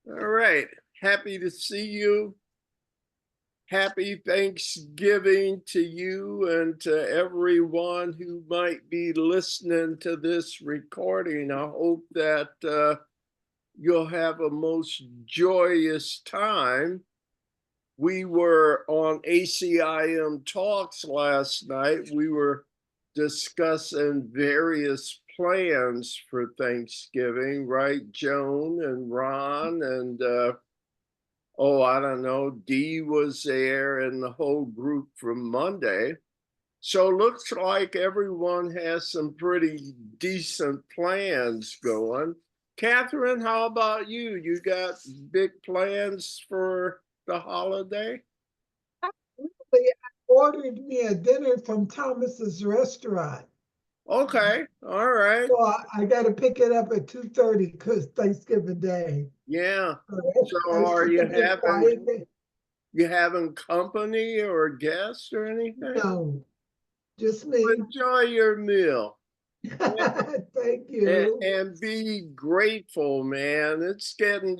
All right. Happy to see you. Happy Thanksgiving to you and to everyone who might be listening to this recording. I hope that you'll have a most joyous time. We were on ACIM Talks last night. We were discussing various plans for Thanksgiving, right? Joan and Ron and oh, I don't know, Dee was there and the whole group from Monday. So looks like everyone has some pretty decent plans going. Catherine, how about you? You got big plans for the holiday? They ordered me a dinner from Thomas's restaurant. Okay, all right. So I got to pick it up at 2:30 because Thanksgiving Day. Yeah. So So it's are just a big quiet day. you having company or guests or anything? No, just me. Enjoy your meal. Thank you. And be grateful, man. It's getting,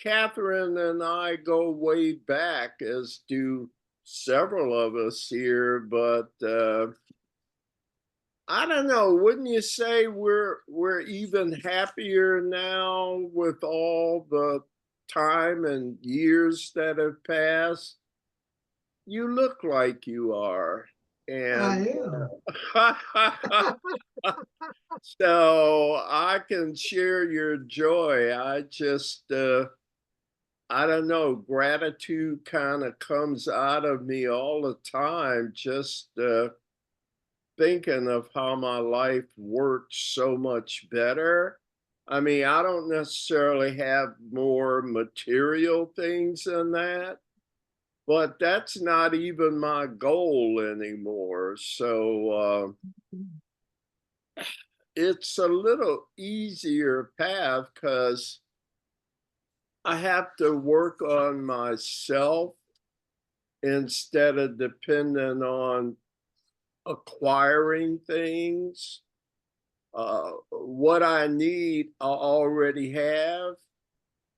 Catherine and I go way back, as do several of us here, but I don't know. Wouldn't you say we're even happier now with all the time and years that have passed? You look like you are. And I am. so I can share your joy. I don't know, gratitude kind of comes out of me all the time, just thinking of how my life worked so much better. I mean, I don't necessarily have more material things than that, but that's not even my goal anymore. So it's a little easier path because I have to work on myself instead of depending on acquiring things. What I need, I already have.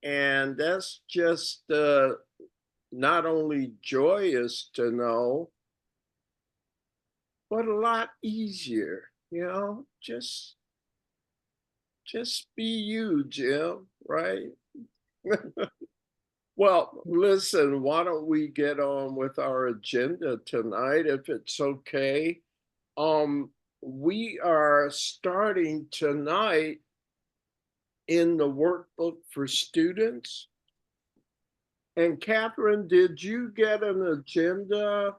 And that's just not only joyous to know, but a lot easier, just be you, Jim, right? Well, listen, why don't we get on with our agenda tonight, if it's okay? Um, we are starting tonight in the workbook for students. And Catherine, did you get an agenda No,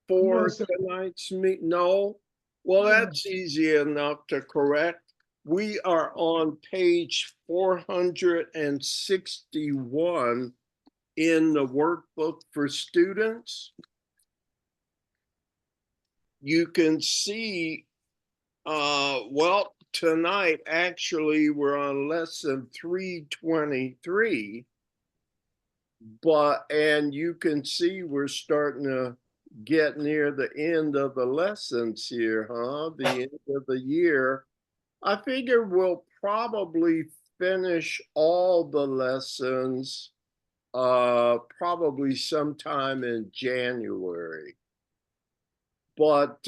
for sir. tonight's meet? No? Well, No. that's easy enough to correct. We are on page 461 in the workbook for students. You can see, well, tonight actually we're on lesson 323, and you can see we're starting to get near the end of the lessons here, huh? The end of the year. I figure we'll probably finish all the lessons probably sometime in January. But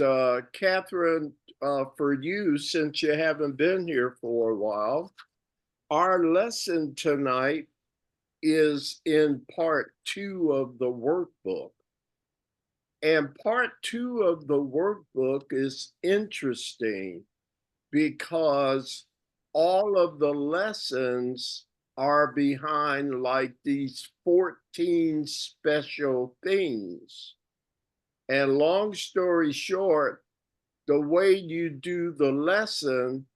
Catherine, for you, since you haven't been here for a while, our lesson tonight is in part 2 of the workbook. And part 2 of the workbook is interesting because all of the lessons are behind like these 14 special things. And long story short, the way you do the lesson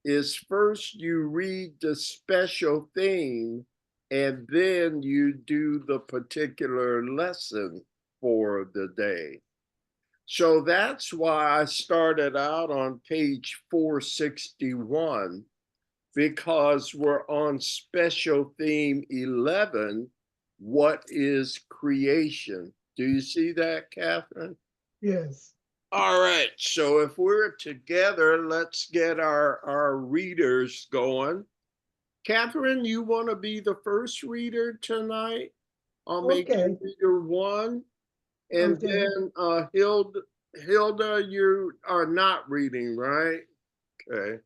is first you read the special thing and then you do the particular lesson for the day. So that's why I started out on page 461, because we're on special theme 11. What is creation? Do you see that, Catherine? Yes. All right. So if we're together, let's get our readers going. Catherine, you want to be the first reader tonight? I'll make Okay, you reader one. And okay. then Hilda, you are not reading, right? Okay.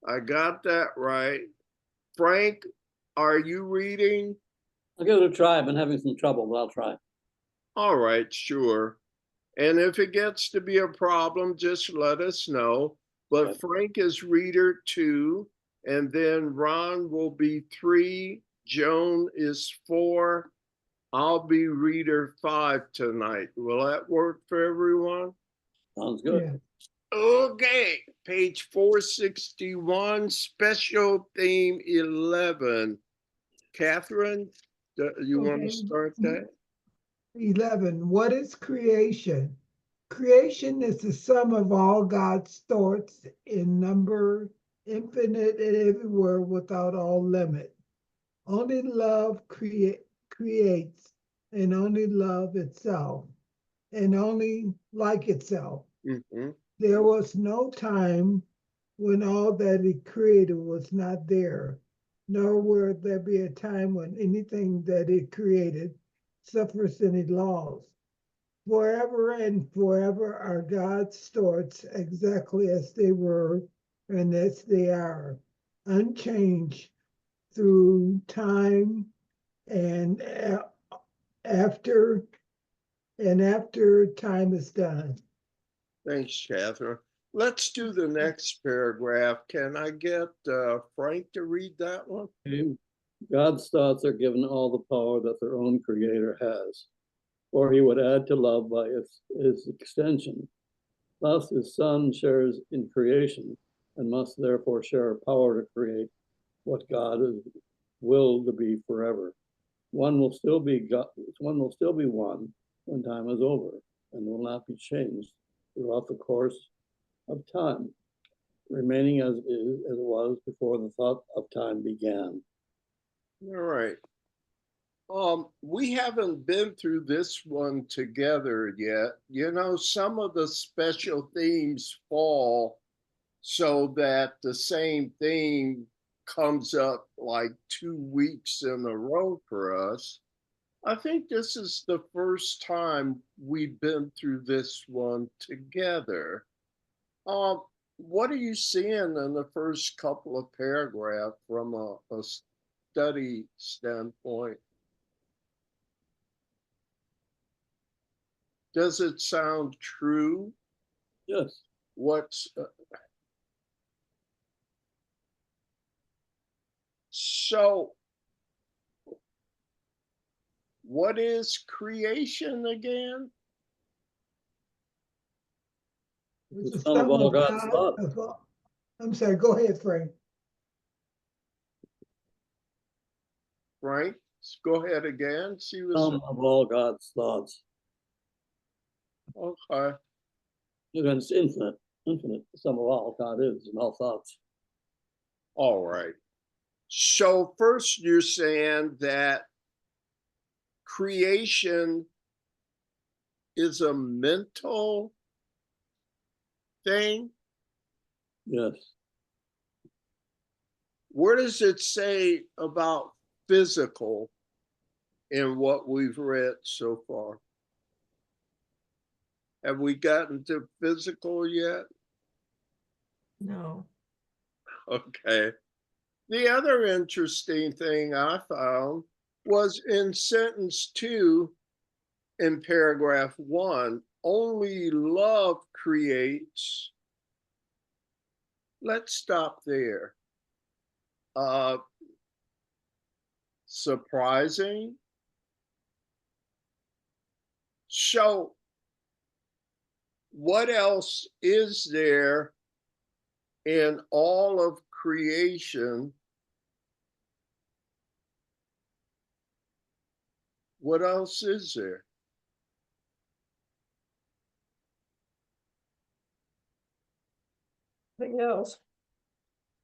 I got that right. Frank, are you reading? I'll give it a try. I've been having some trouble, but I'll try. All right, sure. And if it gets to be a problem, just let us know. But Okay. Frank is reader 2, and then Ron will be 3, Joan is 4. I'll be reader 5 tonight. Will that work for everyone? Sounds good. Yeah. Okay, page 461, special theme 11. Catherine, you want to Okay. start that? 11. What is creation? Creation is the sum of all God's thoughts in number, infinite and everywhere without all limit. Only love creates, and only love itself, and only like itself. Mm-hmm. There was no time when all that it created was not there, nor will there be a time when anything that it created suffers any loss. Forever and forever are God's thoughts exactly as they were and as they are, unchanged through time and after after time is done. Thanks, Catherine. Let's do the next paragraph. Can I get Frank to read that one? Okay. God's thoughts are given all the power that their own creator has, or he would add to love by his extension. Thus, his son shares in creation and must therefore share power to create what God is willed to be forever. One will still be God, one will still be one when time is over and will not be changed throughout the course of time, remaining as it was before the thought of time began. All right. We haven't been through this one together yet. You know, some of the special themes fall so that the same theme comes up like 2 weeks in a row for us. I think this is the first time we've been through this one together. Um, what are you seeing in the first couple of paragraphs from a study standpoint? Does it sound true? Yes. What's so? What is creation again? It's The the sum of sum all of God's God. thoughts. I'm sorry, go ahead, Frank. Frank, go ahead again. She was Sum of all God's thoughts. okay. It's infinite, infinite. The sum of all God is and all thoughts. All right. So first you're saying that creation is a mental thing. Yes. Where does it say about physical in what we've read so far? Have we gotten to physical yet? No. Okay. The other interesting thing I found was in sentence 2 in paragraph 1, only love creates. Let's stop there. Surprising. So, what else is there in all of creation? What else is there? Nothing else.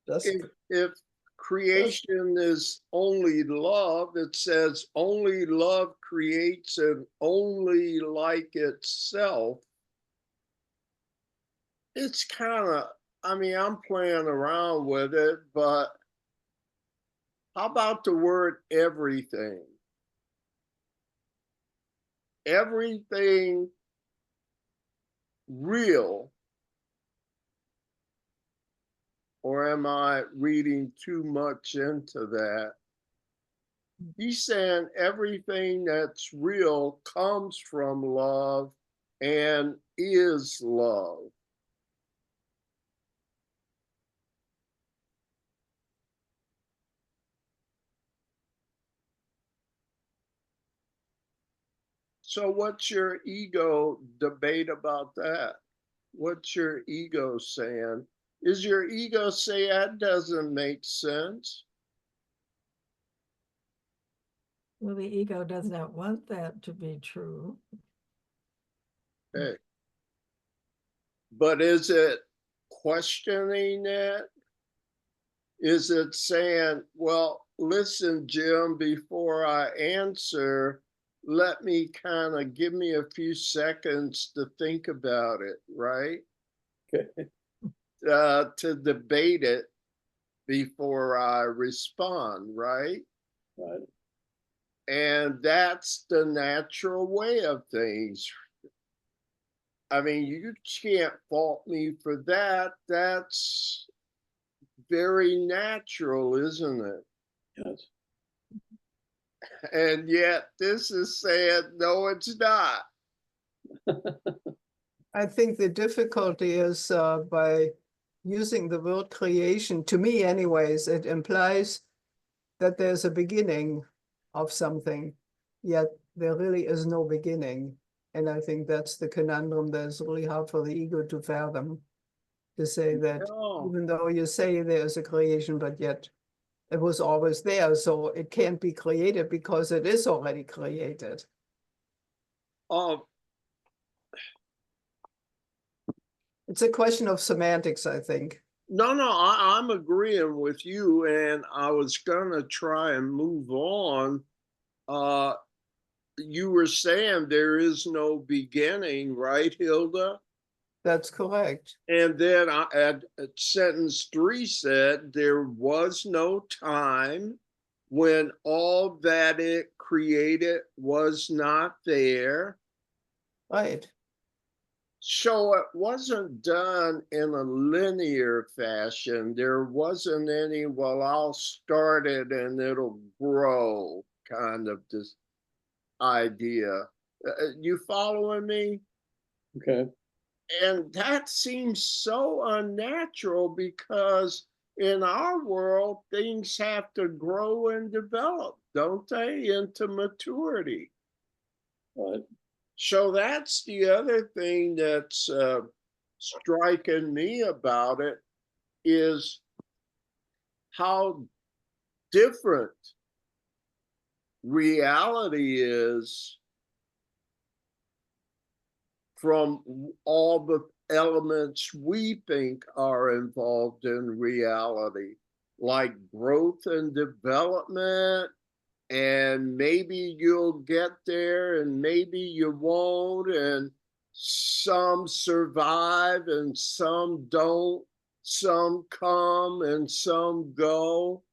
Just If creation is only love, it says only love creates and only like itself. It's kind of, I mean, I'm playing around with it, but How about the word everything? Everything real, or am I reading too much into that? He's saying everything that's real comes from love and is love. So what's your ego debate about that? What's your ego saying? Is your ego say that doesn't make sense? Well, the ego does not want that to be true. Hey. But is it questioning it? Is it saying, well, listen, Jim, before I answer, let me kind of give me a few seconds to think about it, right? Okay. To debate it before I respond, right? Right. And that's the natural way of things. I mean, you can't fault me for that. That's very natural, isn't it? Yes. And yet this is saying, no, it's not. I think the difficulty is by using the word creation, to me anyways, it implies that there's a beginning of something, yet there really is no beginning. And I think that's the conundrum that is really hard for the ego to fathom, to say that No. even though you say there's a creation, but yet it was always there, so it can't be created because it is already created. It's a question of semantics, I think. No, I'm agreeing with you, and I was gonna try and move on. You were saying there is no beginning, right, Hilda? That's correct. And then at sentence 3 said there was no time when all that it created was not there. Right. So it wasn't done in a linear fashion. There wasn't any, well, I'll start it and it'll grow kind of this idea. You following me? Okay. And that seems so unnatural because in our world, things have to grow and develop, don't they, into maturity? Right. So that's the other thing that's striking me about it is how different reality is from all the elements we think are involved in reality, like growth and development. And maybe you'll get there and maybe you won't. And some survive and some don't. Some come and some go.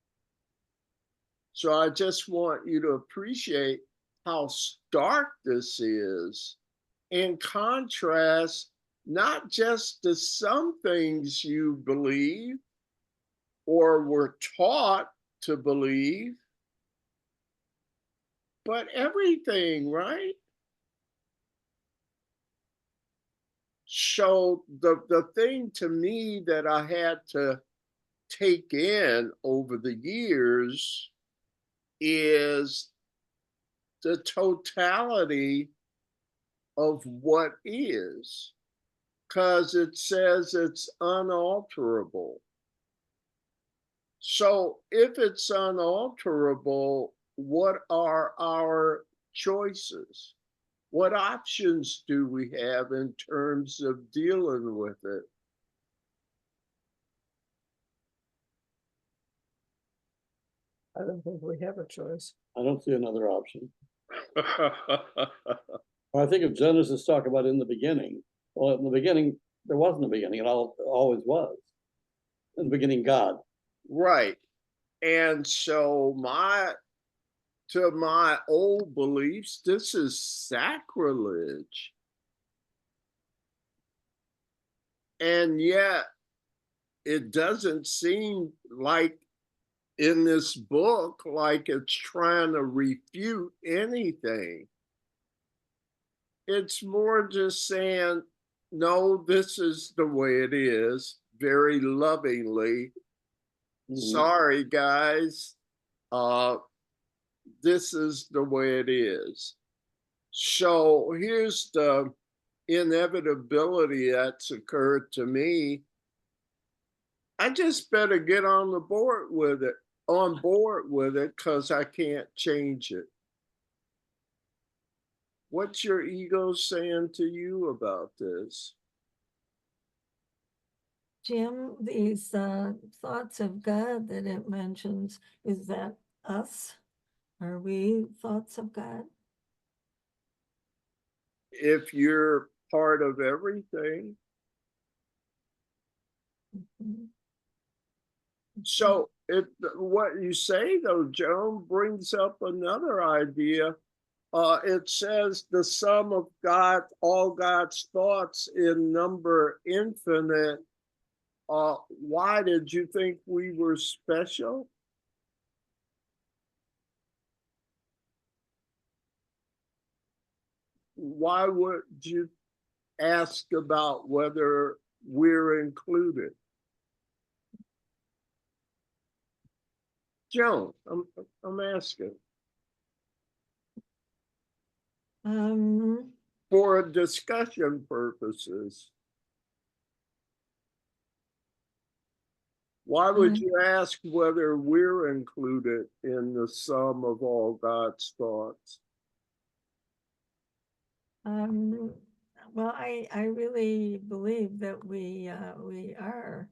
So I just want you to appreciate how stark this is in contrast, not just to some things you believe or were taught to believe, but everything, right? So the thing to me that I had to take in over the years is the totality of what is, because it says it's unalterable. So if it's unalterable, what are our choices? What options do we have in terms of dealing with it? I don't think we have a choice. I don't see another option. I think of Genesis talk about in the beginning. Well, in the beginning, there wasn't a beginning. It always was. In the beginning, God. Right. And so to my old beliefs, this is sacrilege. And yet it doesn't seem like in this book, like it's trying to refute anything. It's more just saying, no, this is the way it is, very lovingly. Sorry, guys. This is the way it is. So here's the inevitability that's occurred to me. I just better get on board with it, because I can't change it. What's your ego saying to you about this? Jim, these thoughts of God that it mentions, is that us? Are we thoughts of God? If you're part of everything. Mhm. So what you say though, Joan, brings up another idea. It says the sum of God, all God's thoughts in number infinite. Why did you think we were special? Why would you ask about whether we're included? Joan, I'm asking. For discussion purposes. Why would you ask whether we're included in the sum of all God's thoughts? Well, I really believe that we are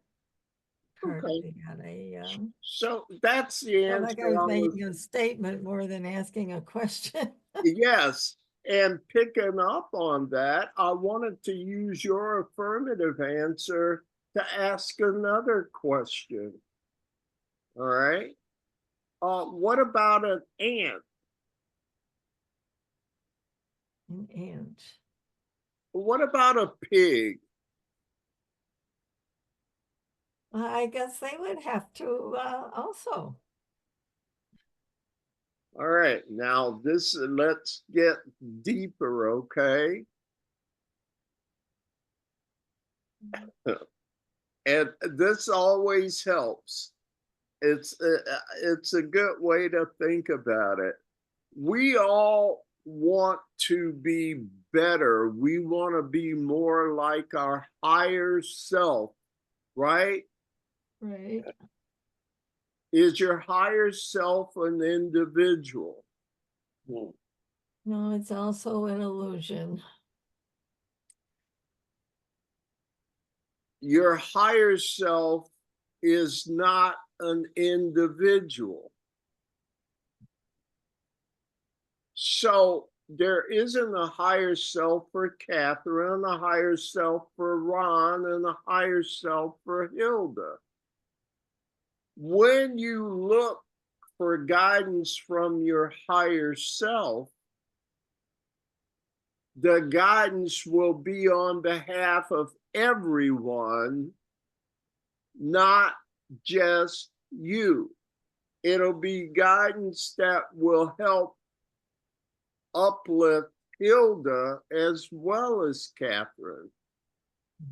part of Okay. the So that's the felt answer. like I was making a statement more than asking a question. Yes. And picking up on that, I wanted to use your affirmative answer to ask another question. All right. What about an ant? An ant. What about a pig? I guess they would have to also. All right. Now let's get deeper, okay? And this always helps. It's a good way to think about it. We all want to be better. We want to be more like our higher self, right? Right. Is your higher self an individual? No, it's also an illusion. Your higher self is not an individual. So there isn't a higher self for Catherine, a higher self for Ron, and a higher self for Hilda. When you look for guidance from your higher self, the guidance will be on behalf of everyone, not just you. It'll be guidance that will help uplift Hilda as well as Catherine.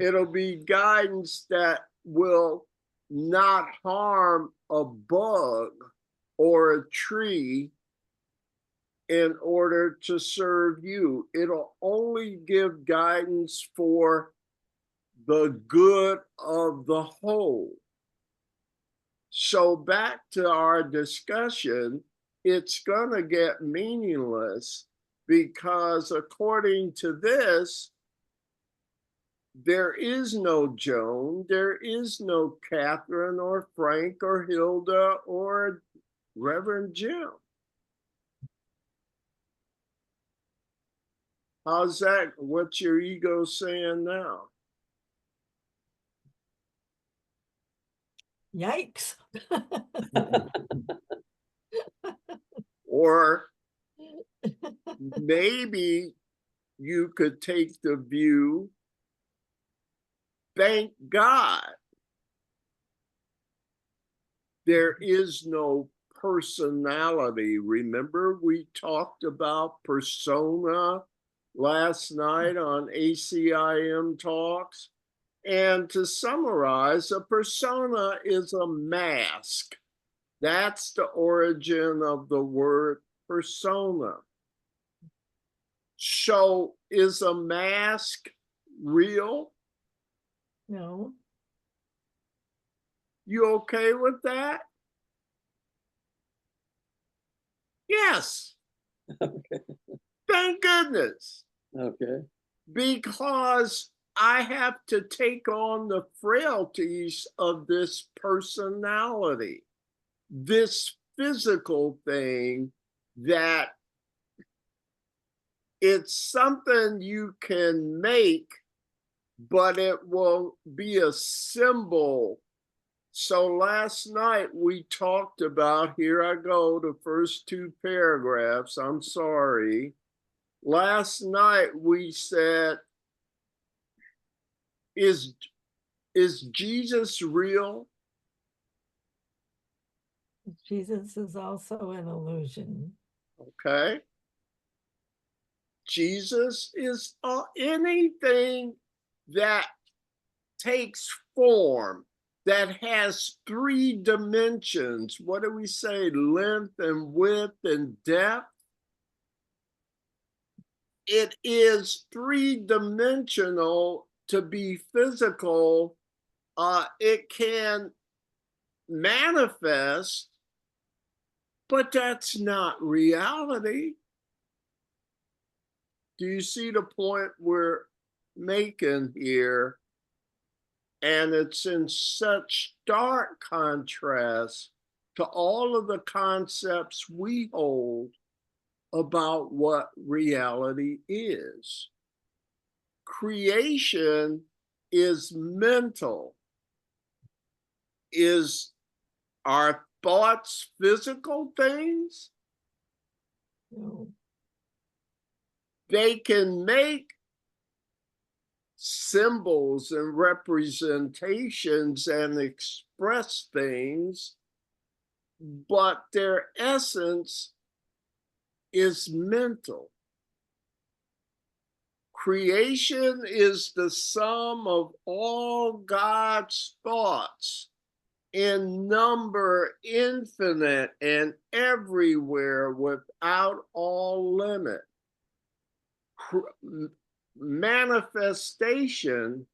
It'll be guidance that will not harm a bug or a tree in order to serve you. It'll only give guidance for the good of the whole. So back to our discussion, it's going to get meaningless because according to this, there is no Joan, there is no Catherine or Frank or Hilda or Reverend Jim. How's that? What's your ego saying now? Yikes. Or maybe you could take the view, thank God there is no personality. Remember, we talked about persona last night on ACIM Talks? And to summarize, a persona is a mask. That's the origin of the word persona. So is a mask real? No. You okay with that? Yes. Okay. Thank goodness. Okay. Because I have to take on the frailties of this personality, this physical thing that it's something you can make, but it will be a symbol. So last night we talked about, here I go, the first two paragraphs, I'm sorry. Last night we said, is Jesus real? Jesus is also an illusion. Okay. Jesus is anything that takes form, that has three dimensions. What do we say? Length and width and depth. It is three-dimensional to be physical. It can manifest, but that's not reality. Do you see the point we're making here? And it's in such stark contrast to all of the concepts we hold about what reality is. Creation is mental. Is our thoughts physical things? No. They can make symbols and representations and express things, but their essence is mental. Creation is the sum of all God's thoughts, in number infinite and everywhere without all limit. Manifestation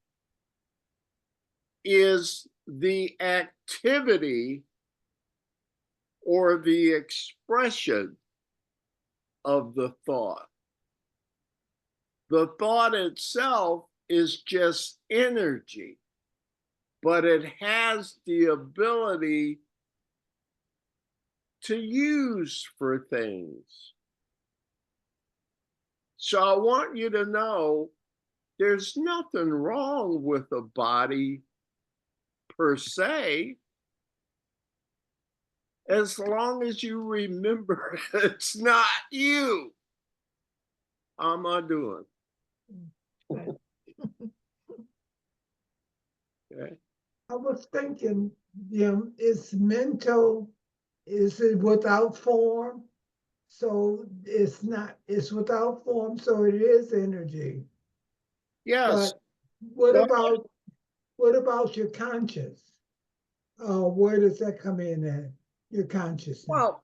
is the activity or the expression of the thought. The thought itself is just energy, but it has the ability to use for things. So I want you to know there's nothing wrong with a body per se, as long as you remember it's not you. How am I doing? Good. Okay. I was thinking, Jim, it's mental, is it without form? So it's not, it's without form, so it is energy. Yes. But what Go about your conscience? Where does that come in at? Your consciousness. Well,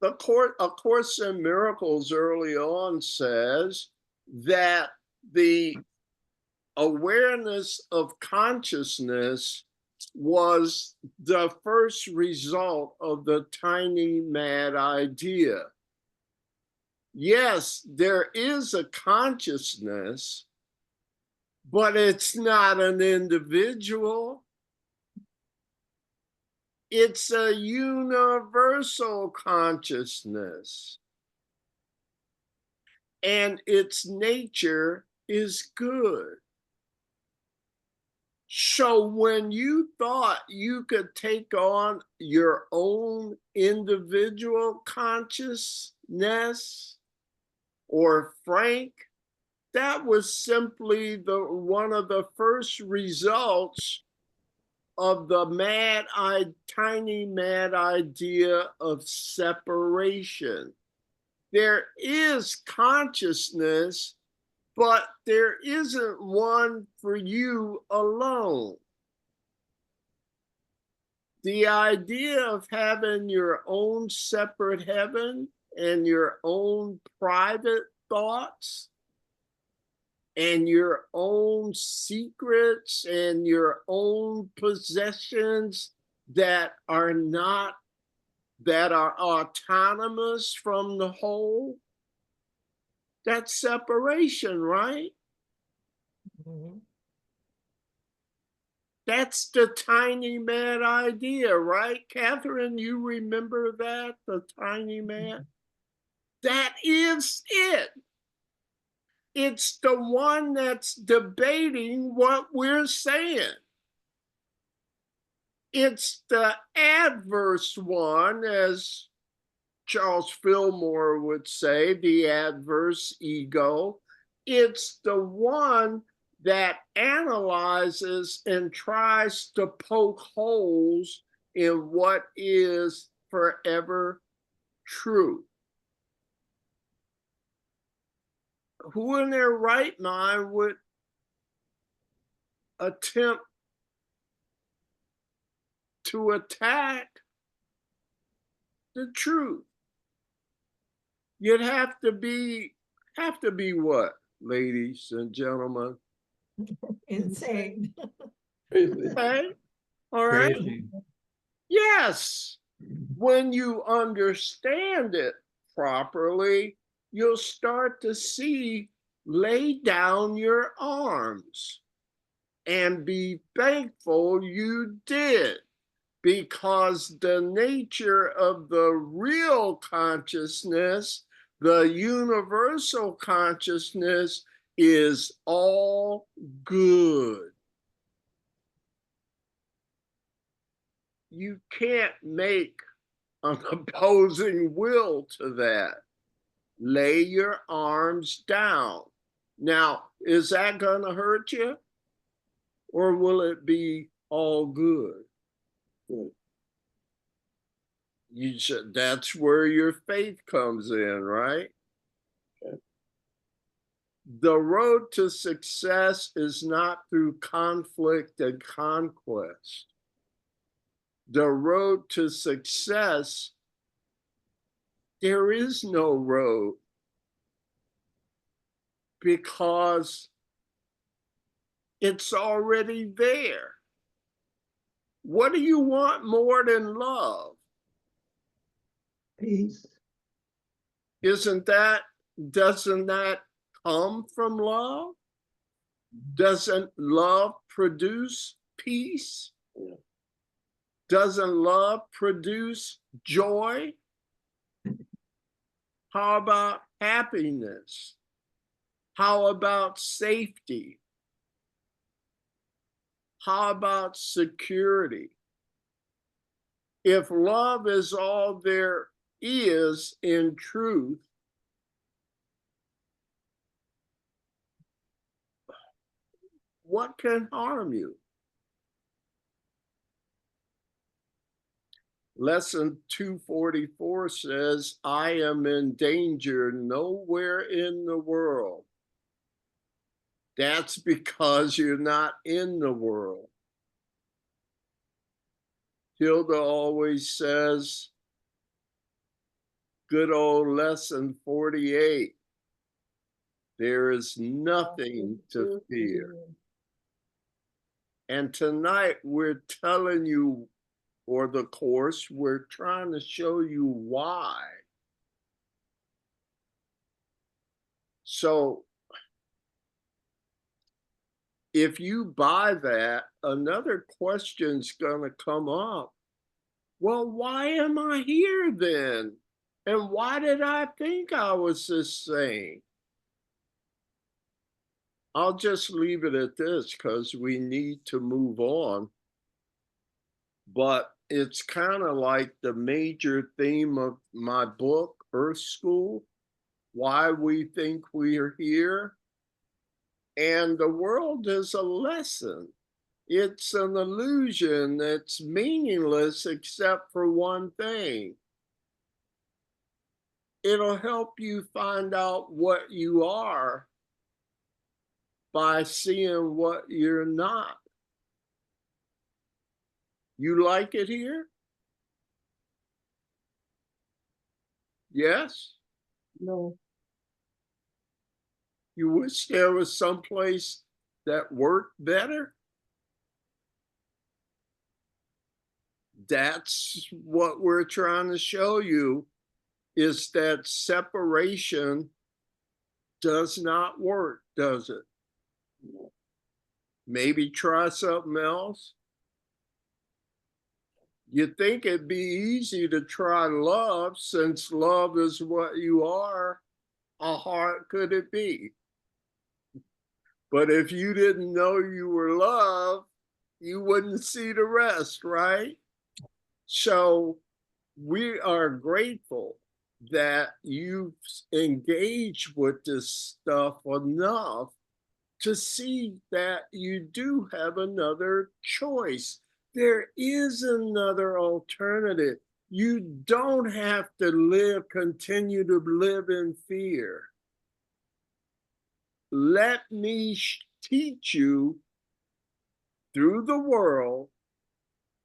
A Course in Miracles early on says that the awareness of consciousness was the first result of the tiny mad idea. Yes, there is a consciousness, but it's not an individual. It's a universal consciousness. And its nature is good. So when you thought you could take on your own individual consciousness, or Frank, that was simply one of the first results of the tiny mad idea of separation. There is consciousness, but there isn't one for you alone. The idea of having your own separate heaven and your own private thoughts and your own secrets and your own possessions that are autonomous from the whole, that's separation, right? Mhm. That's the tiny mad idea, right? Catherine, you remember that, the tiny mad? That is it. It's the one that's debating what we're saying. It's the adverse one, as Charles Fillmore would say, the adverse ego. It's the one that analyzes and tries to poke holes in what is forever true. Who in their right mind would attempt to attack the truth? You'd have to be what, ladies and gentlemen? Insane. Crazy. Okay, all right. Crazy. Yes, when you understand it properly, you'll start to see, lay down your arms and be thankful you did, because the nature of the real consciousness, the universal consciousness, is all good. You can't make an opposing will to that. Lay your arms down. Now, is that going to hurt you? Or will it be all good? Good. That's where your faith comes in, right? Okay. The road to success is not through conflict and conquest. The road to success, there is no road, because it's already there. What do you want more than love? Peace. Doesn't that come from love? Doesn't love produce peace? Yeah. Doesn't love produce joy? How about happiness? How about safety? How about security? If love is all there is in truth, what can harm you? Lesson 244 says, I am in danger nowhere in the world. That's because you're not in the world. Hilda always says, good old lesson 48, there is nothing to fear. And tonight we're telling you, or the course, we're trying to show you why. So if you buy that, another question's going to come up. Well, why am I here then? And why did I think I was this thing? I'll just leave it at this because we need to move on. But it's kind of like the major theme of my book, Earth School, why we think we're here. And the world is a lesson. It's an illusion that's meaningless except for one thing. It'll help you find out what you are by seeing what you're not. You like it here? Yes? No. You wish there was someplace that worked better? That's what we're trying to show you, is that separation does not work, does it? Maybe try something else. You'd think it'd be easy to try love, since love is what you are. How hard could it be? But if you didn't know you were loved, you wouldn't see the rest, right? So we are grateful that you've engaged with this stuff enough to see that you do have another choice. There is another alternative. You don't have to continue to live in fear. Let me teach you through the world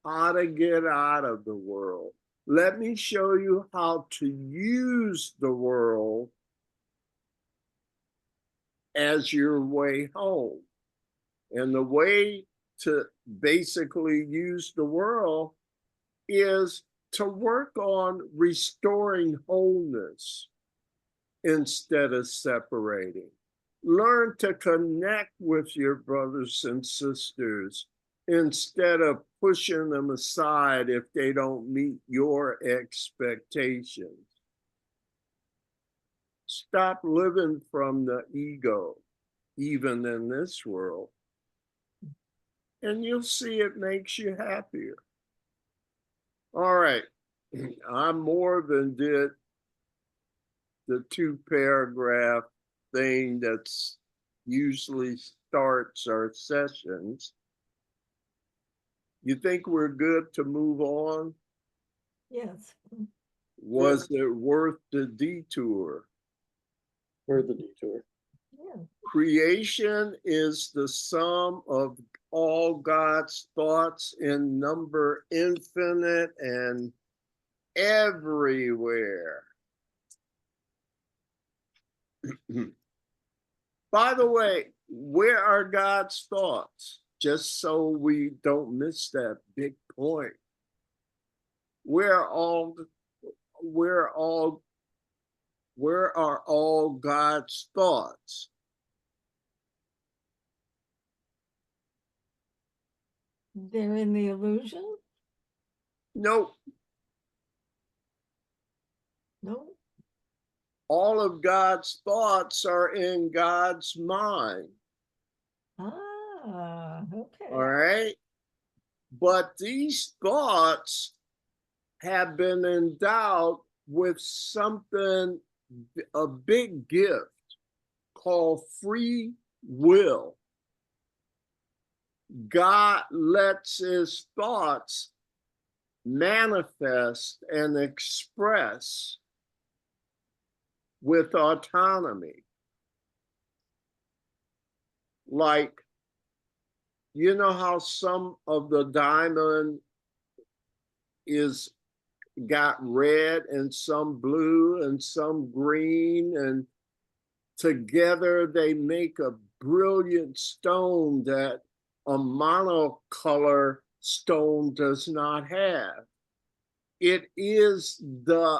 how to get out of the world. Let me show you how to use the world as your way home. And the way to basically use the world is to work on restoring wholeness instead of separating. Learn to connect with your brothers and sisters instead of pushing them aside if they don't meet your expectations. Stop living from the ego, even in this world, and you'll see it makes you happier. All right, I more than did the 2-paragraph thing that's usually starts our sessions. You think we're good to move on? Yes. Was it worth the detour? Worth the detour. Yeah. Creation is the sum of all God's thoughts in number infinite and everywhere. By the way, where are God's thoughts? Just so we don't miss that big point. Where are all God's thoughts? They're in the illusion? Nope. No. All of God's thoughts are in God's mind. Okay. All right. But these thoughts have been endowed with something, a big gift called free will. God lets his thoughts manifest and express with autonomy. Like, you know how some of the diamond got red and some blue and some green, and together they make a brilliant stone that a monocolor stone does not have. It is the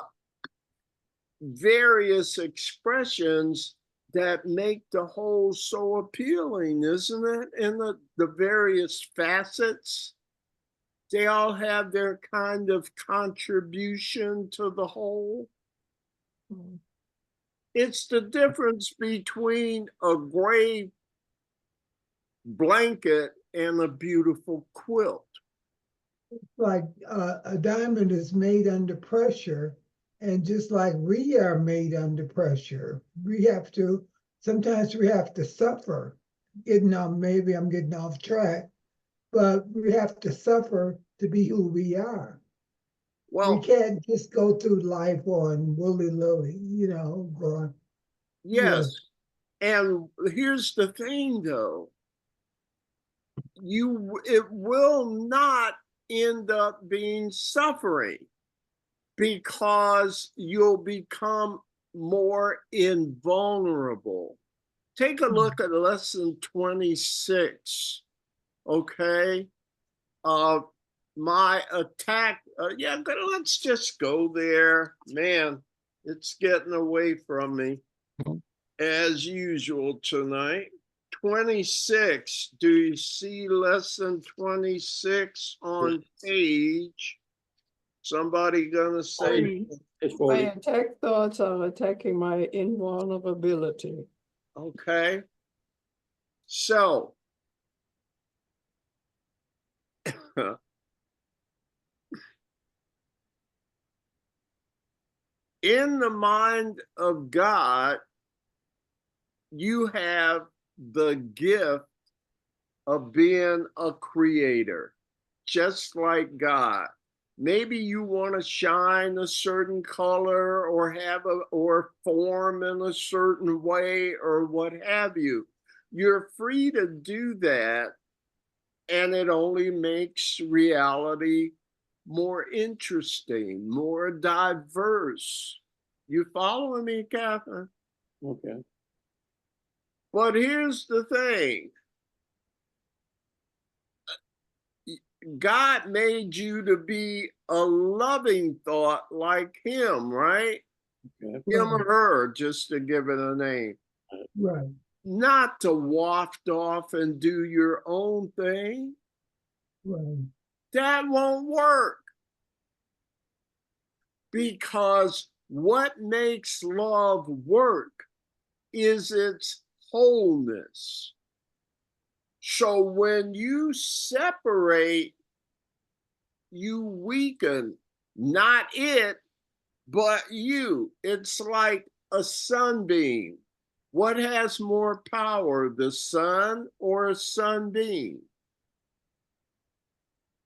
various expressions that make the whole so appealing, isn't it? And the various facets, they all have their kind of contribution to the whole. Mm. It's the difference between a gray blanket and a beautiful quilt. Like a diamond is made under pressure, and just like we are made under pressure, sometimes we have to suffer. Maybe I'm getting off track, but we have to suffer to be who we are. We Well, can't just go through life on willy-nilly, going, yes. And here's the thing though, it will not end up being suffering, because you'll become more invulnerable. Take a look at lesson 26, okay? My attack, let's just go there. Man, it's getting away from me as usual tonight. 26, do you see lesson 26 on page? Somebody gonna say, It's My 40. attack thoughts are attacking my invulnerability. okay? So, in the mind of God, you have the gift of being a creator, just like God. Maybe you want to shine a certain color or or form in a certain way or what have you. You're free to do that, and it only makes reality more interesting, more diverse. You following me, Catherine? Okay. But here's the thing. God made you to be a loving thought like him, right? Okay. Him or her, just to give it a name. right. Not to waft off and do your own thing. Right. That won't work. Because what makes love work is its wholeness. So when you separate, you weaken, not it, but you. It's like a sunbeam. What has more power, the sun or a sunbeam?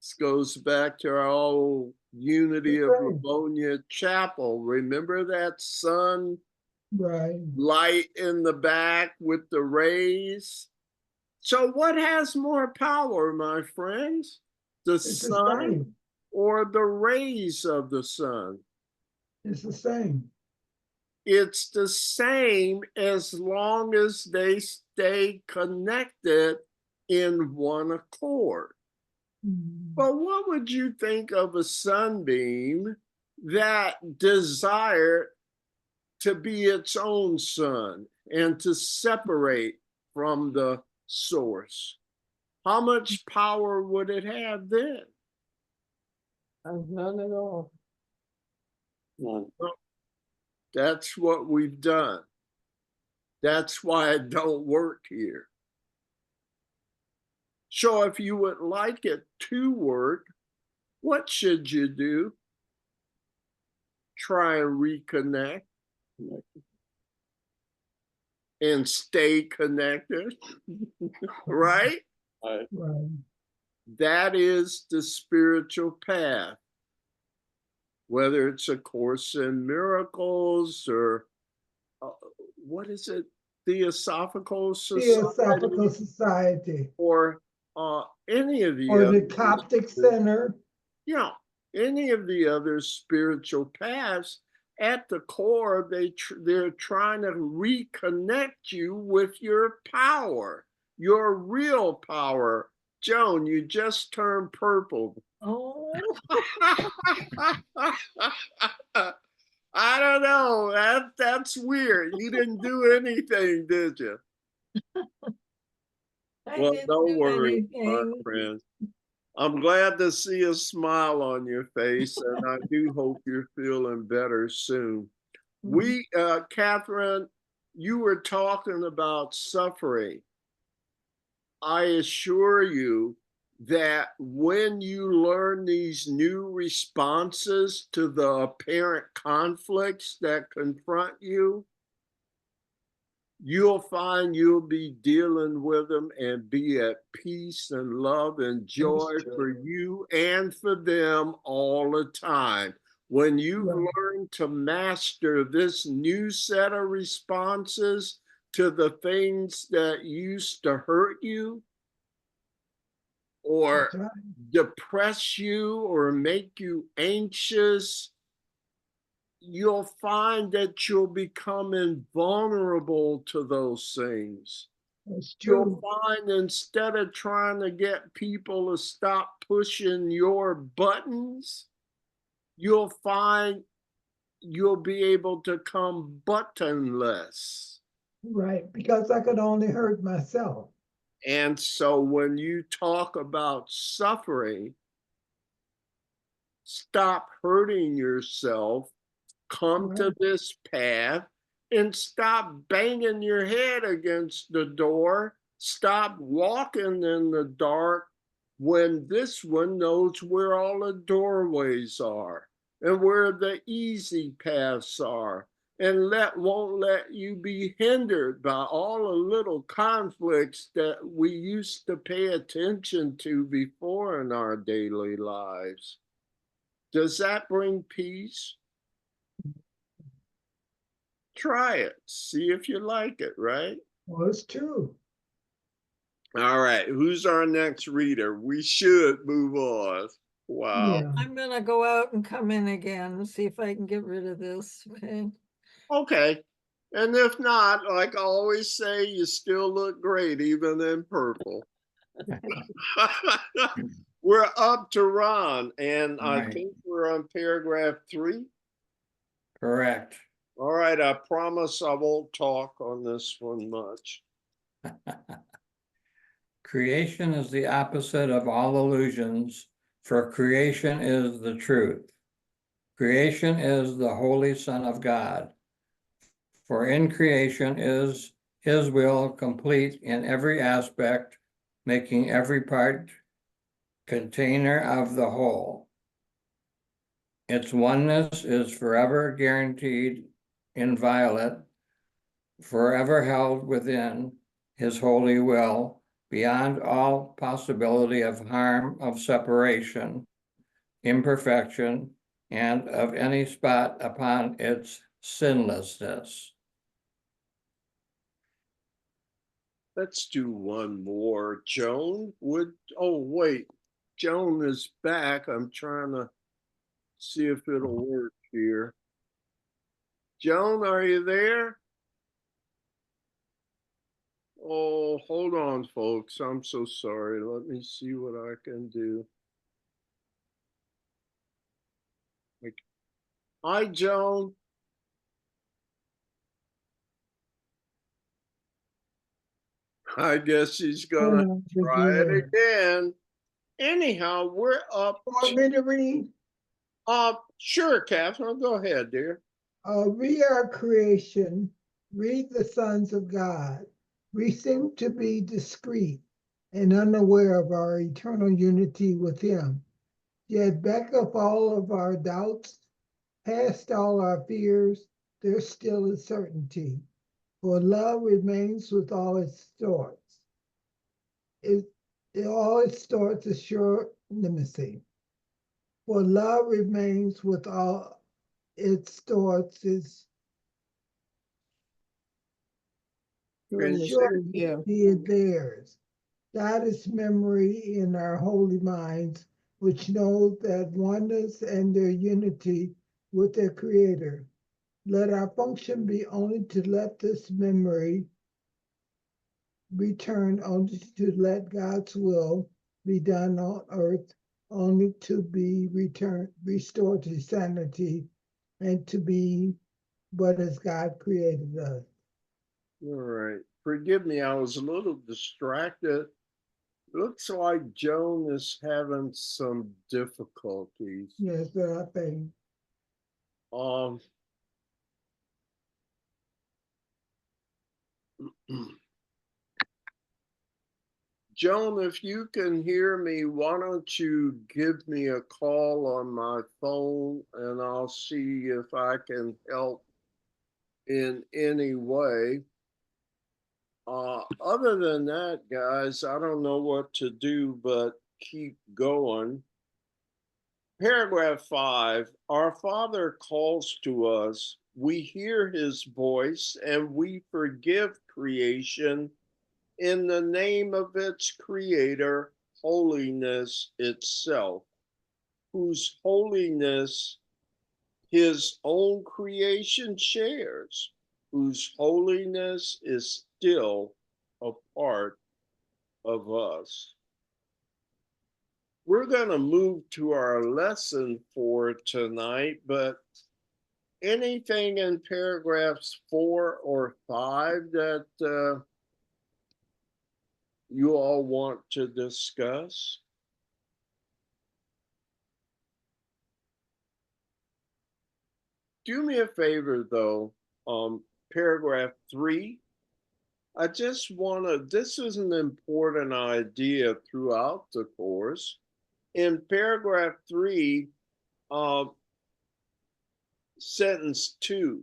This goes back to our old Unity of Right. Livonia Chapel. Remember that sun Right. light in the back with the rays? So what has more power, my friends? The It's the sun same. or the rays of the sun? It's the same. It's the same as long as they stay connected in one accord. But what would you think of a sunbeam that desired to be its own sun and to separate from the source? How much power would it have then? None at all. None. That's what we've done. That's why it don't work here. So if you would like it to work, what should you do? Try and reconnect and stay connected, right? Right. Right. That is the spiritual path. Whether it's A Course in Miracles or what is it? Theosophical Theosophical Society Society or any of the or other, the Coptic Center. yeah, any of the other spiritual paths. At the core, they're trying to reconnect you with your power, your real power. Joan, you just turned purple. Oh, I don't know. That's weird. You didn't do anything, did you? I Well, didn't don't do worry, my anything. friend. I'm glad to see a smile on your face, and I do hope you're feeling better soon. Catherine, you were talking about suffering. I assure you that when you learn these new responses to the apparent conflicts that confront you, you'll find you'll be dealing with them and be at peace and love and joy for you and for them all the time. When you've Yeah. learned to master this new set of responses to the things that used to hurt you or That's right. depress you or make you anxious, you'll find that you'll become invulnerable to those things. That's You'll true. find instead of trying to get people to stop pushing your buttons, you'll find you'll be able to come buttonless. Right. Because I could only hurt myself. And so when you talk about suffering, stop hurting yourself, come to Right. this path, and stop banging your head against the door. Stop walking in the dark when this one knows where all the doorways are and where the easy paths are, and won't let you be hindered by all the little conflicts that we used to pay attention to before in our daily lives. Does that bring peace? Try it. See if you like it, right? Well, it's true. All right. Who's our next reader? We should move on. Wow. Yeah. I'm gonna go out and come in again and see if I can get rid of this, okay? Okay. And if not, like I always say, you still look great, even in purple. We're up to Ron, and I Right. think we're on paragraph 3. Correct. All right. I promise I won't talk on this one much. Creation is the opposite of all illusions, for creation is the truth. Creation is the Holy Son of God. For in creation is his will complete in every aspect, making every part container of the whole. Its oneness is forever guaranteed, inviolate, forever held within his holy will, beyond all possibility of harm, of separation, imperfection, and of any spot upon its sinlessness. Let's do one more. Joan oh, wait. Joan is back. I'm trying to see if it'll work here. Joan, are you there? Oh, hold on, folks. I'm so sorry. Let me see what I can do. Hi, Joan. I guess she's gonna try it again. Anyhow, we're up. Want me to read? Sure, Catherine. Go ahead, dear. We are creation. Read the sons of God. We seem to be discreet and unaware of our eternal unity with Him. Yet back of all of our doubts, past all our fears, there's still a certainty. For love remains with all its thoughts. All its thoughts assure intimacy. For love remains with all its thoughts is sure Yeah. be it theirs. God is memory in our holy minds, which know that oneness and their unity with their Creator. Let our function be only to let this memory return, only to let God's will be done on earth, only to be restored to sanity, and to be what as God created us. All right. Forgive me. I was a little distracted. Looks like Joan is having some difficulties. Yes, I think. Um, Joan, if you can hear me, why don't you give me a call on my phone and I'll see if I can help in any way. Other than that, guys, I don't know what to do but keep going. Paragraph 5, our Father calls to us, we hear his voice, and we forgive creation in the name of its creator, holiness itself, whose holiness his own creation shares, whose holiness is still a part of us. We're going to move to our lesson for tonight, but anything in paragraphs 4 or 5 that you all want to discuss? Do me a favor though, paragraph 3, I just want to, this is an important idea throughout the course. In paragraph 3, sentence 2,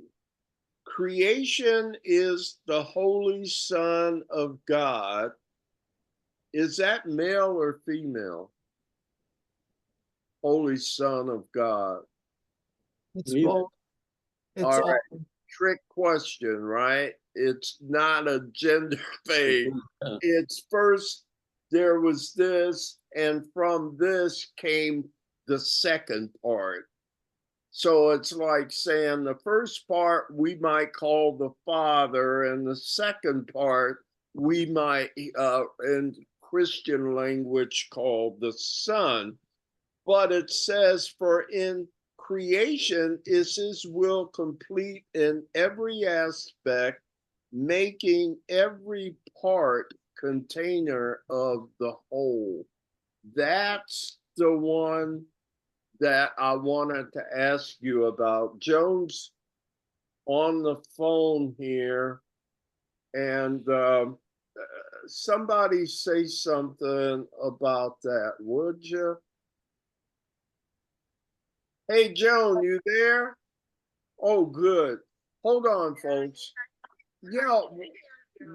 creation is the Holy Son of God. Is that male or female? Holy Son of God. It's Neither. both. It's All right. all. Trick question, right? It's not a gender thing. Yeah. It's first there was this, and from this came the second part. So it's like saying the first part we might call the Father, and the second part we might, in Christian language, call the Son. But it says, for in creation is his will complete in every aspect, making every part container of the whole. That's the one that I wanted to ask you about. Joan's on the phone here, and somebody say something about that, would you? Hey, Joan, you there? Oh, good. Hold on, folks. Yeah,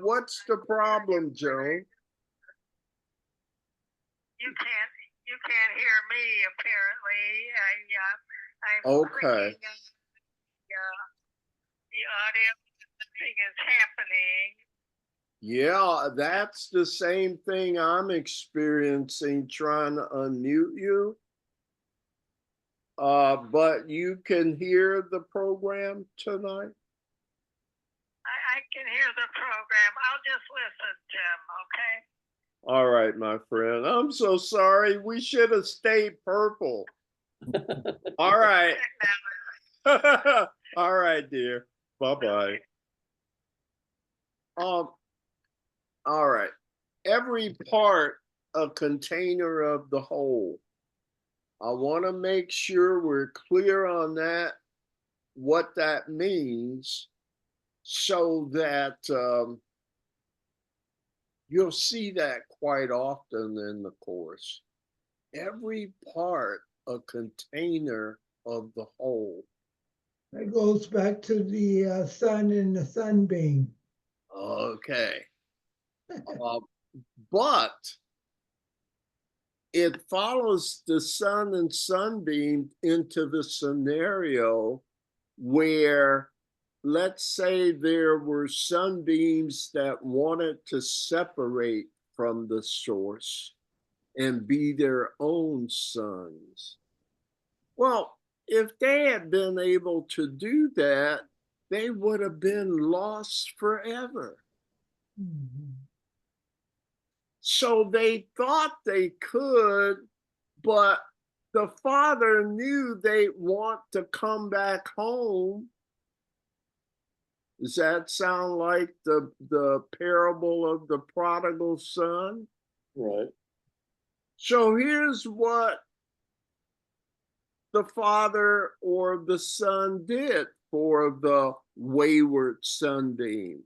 what's the problem, Joan? You can't hear me apparently. I'm Okay. clicking the audio. Nothing is happening. Yeah, that's the same thing I'm experiencing trying to unmute you. But you can hear the program tonight? I can hear the program. I'll just listen, Jim, okay? All right, my friend. I'm so sorry. We should have stayed purple. All right. All right, dear. Bye-bye. All right. Every part a container of the whole. I want to make sure we're clear on that, what that means, so that you'll see that quite often in the course. Every part a container of the whole. That goes back to the sun and the sunbeam. Okay. But it follows the sun and sunbeam into the scenario where, let's say there were sunbeams that wanted to separate from the source and be their own suns. Well, if they had been able to do that, they would have been lost forever. Mhm. So they thought they could, but the Father knew they'd want to come back home. Does that sound like the parable of the prodigal son? Right. So here's what the Father or the Son did for the wayward sunbeam.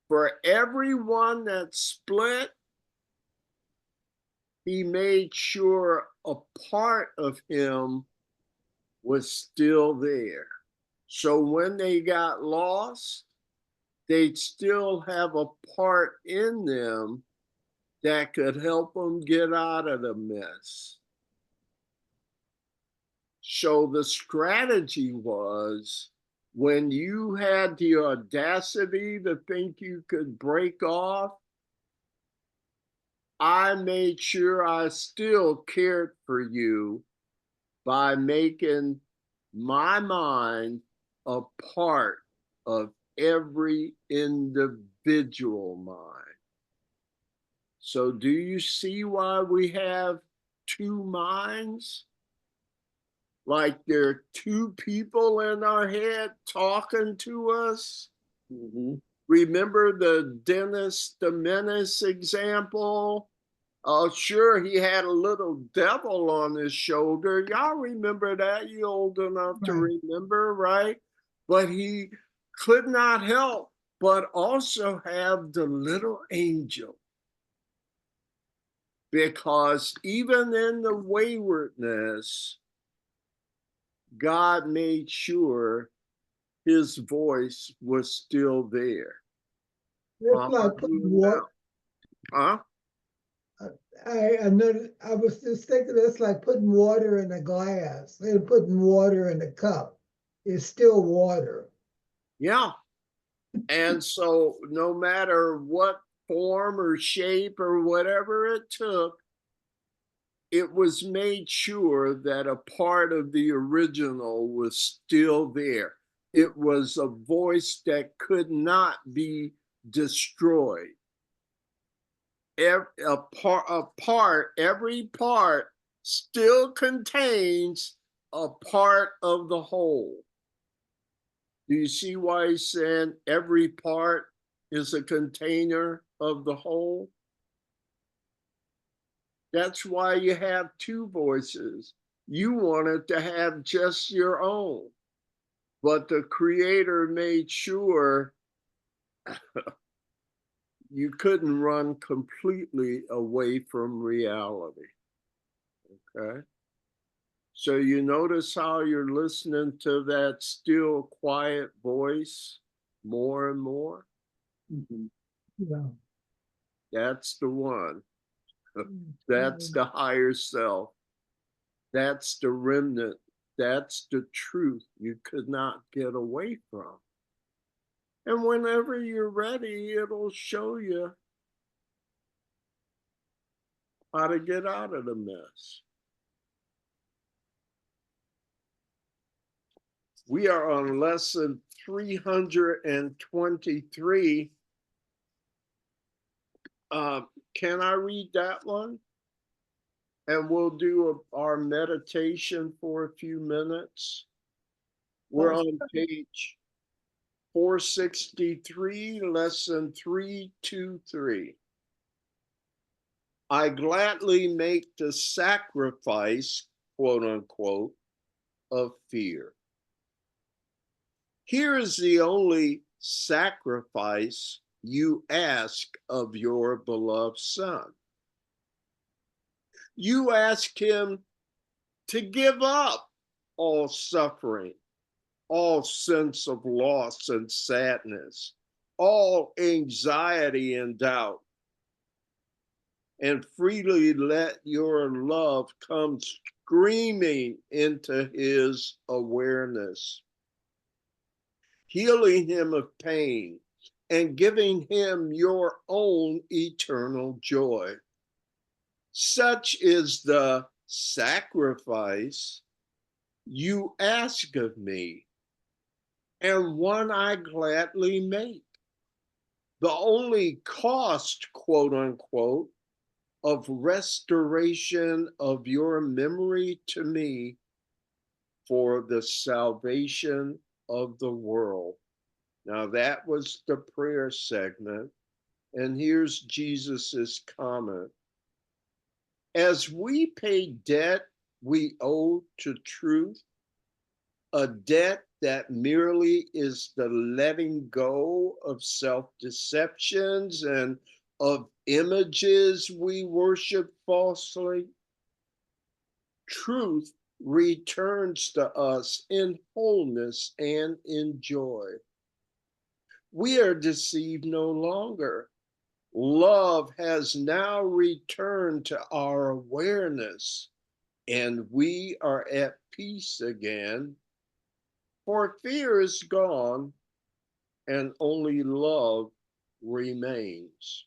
For everyone that split, he made sure a part of him was still there. So when they got lost, they'd still have a part in them that could help them get out of the mess. So the strategy was, when you had the audacity to think you could break off, I made sure I still cared for you by making my mind a part of every individual mind. So do you see why we have two minds? Like there are two people in our head talking to us? Mhm. Remember the Dennis the Menace example? Sure, he had a little devil on his shoulder. Y'all remember that? You old enough to Right. remember, right? But he could not help but also have the little angel. Because even in the waywardness, God made sure his voice was still there. It's like putting water. Huh? I noticed, I was just thinking it's like putting water in a glass and putting water in a cup. It's still water. Yeah. And so no matter what form or shape or whatever it took, it was made sure that a part of the original was still there. It was a voice that could not be destroyed. Every part still contains a part of the whole. Do you see why he's saying every part is a container of the whole? That's why you have two voices. You wanted to have just your own, but the Creator made sure you couldn't run completely away from reality. Okay? So you notice how you're listening to that still quiet voice more and more? Mhm. Yeah. That's the one. That's the higher self. That's the remnant. That's the truth you could not get away from. And whenever you're ready, it'll show you how to get out of the mess. We are on lesson 323. Can I read that one? And we'll do our meditation for a few minutes. We're on page 463, lesson 323. I gladly make the sacrifice, quote unquote, of fear. Here is the only sacrifice you ask of your beloved Son. You ask him to give up all suffering, all sense of loss and sadness, all anxiety and doubt, and freely let your love come screaming into his awareness, healing him of pain and giving him your own eternal joy. Such is the sacrifice you ask of me, and one I gladly make. The only cost, quote unquote, of restoration of your memory to me for the salvation of the world. Now, that was the prayer segment. And here's Jesus's comment. As we pay debt we owe to truth, a debt that merely is the letting go of self-deceptions and of images we worship falsely, truth returns to us in wholeness and in joy. We are deceived no longer. Love has now returned to our awareness, and we are at peace again. For fear is gone, and only love remains.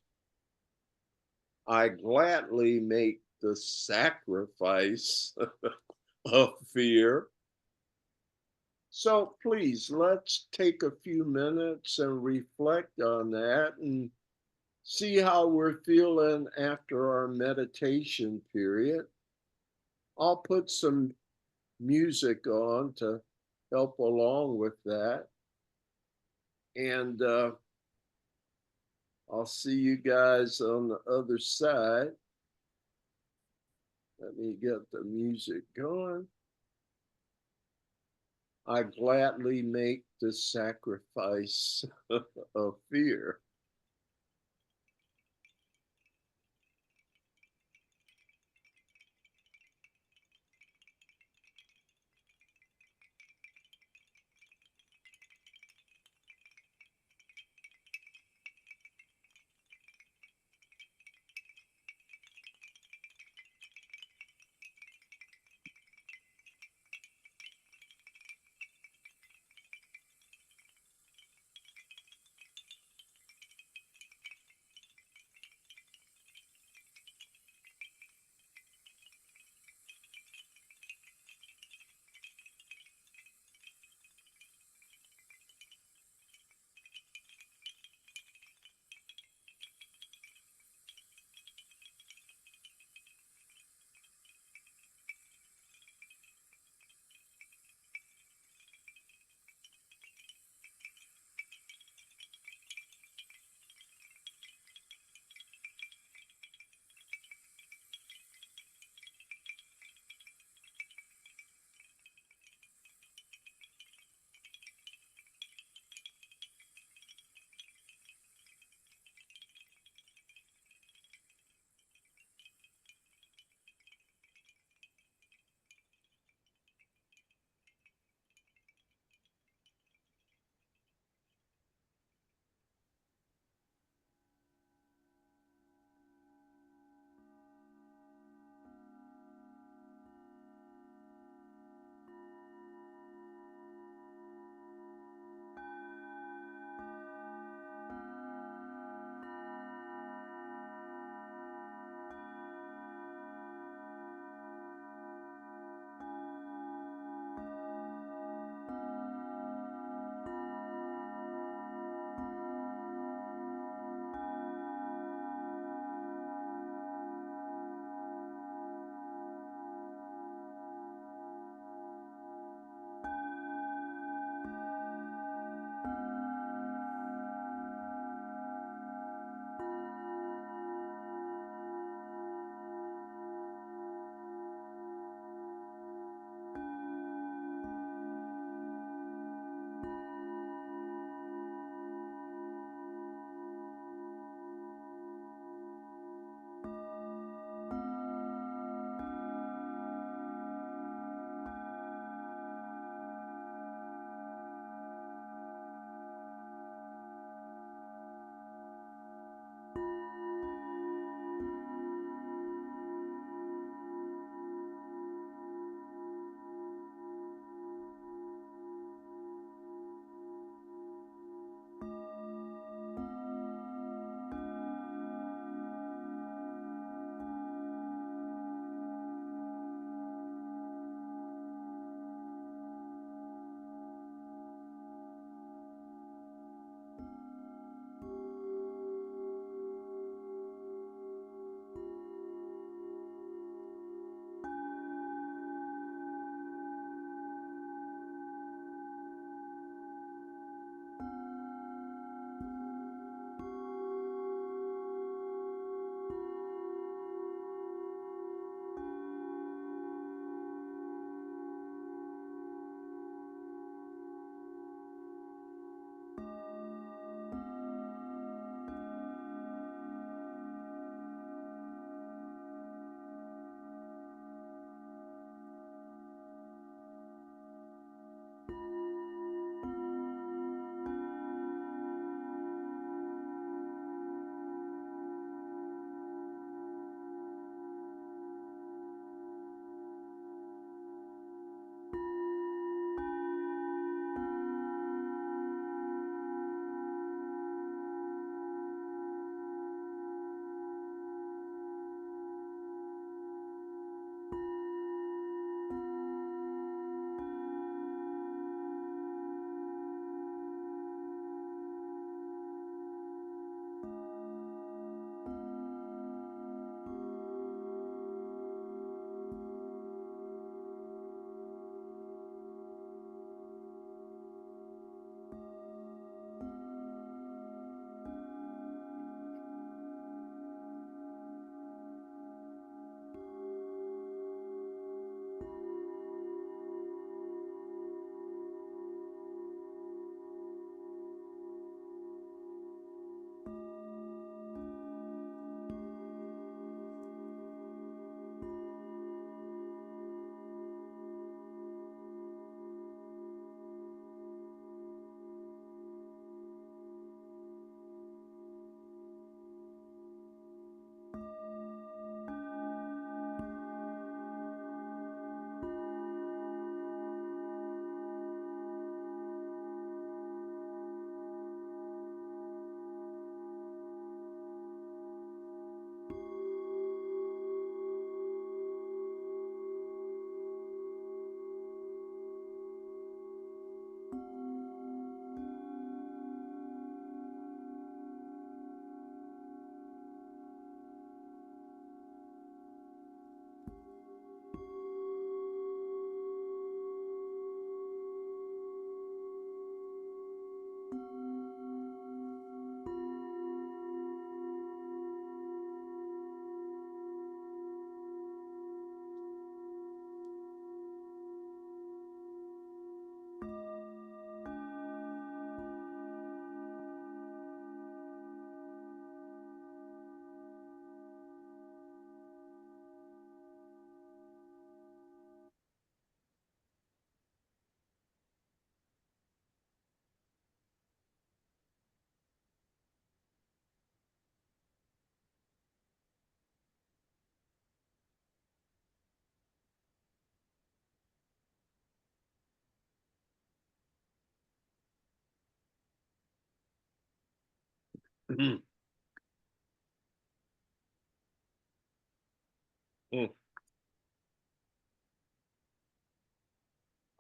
I gladly make the sacrifice of fear. So please, let's take a few minutes and reflect on that and see how we're feeling after our meditation period. I'll put some music on to help along with that. And I'll see you guys on the other side. Let me get the music going. I gladly make the sacrifice of fear.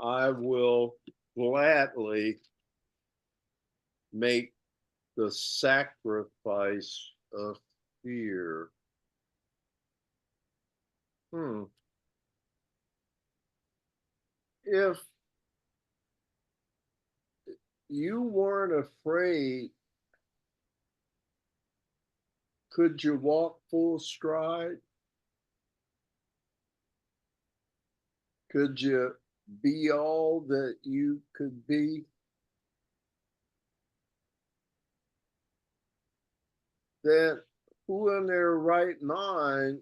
I will gladly make the sacrifice of fear. If you weren't afraid, could you walk full stride? Could you be all that you could be? Then who in their right mind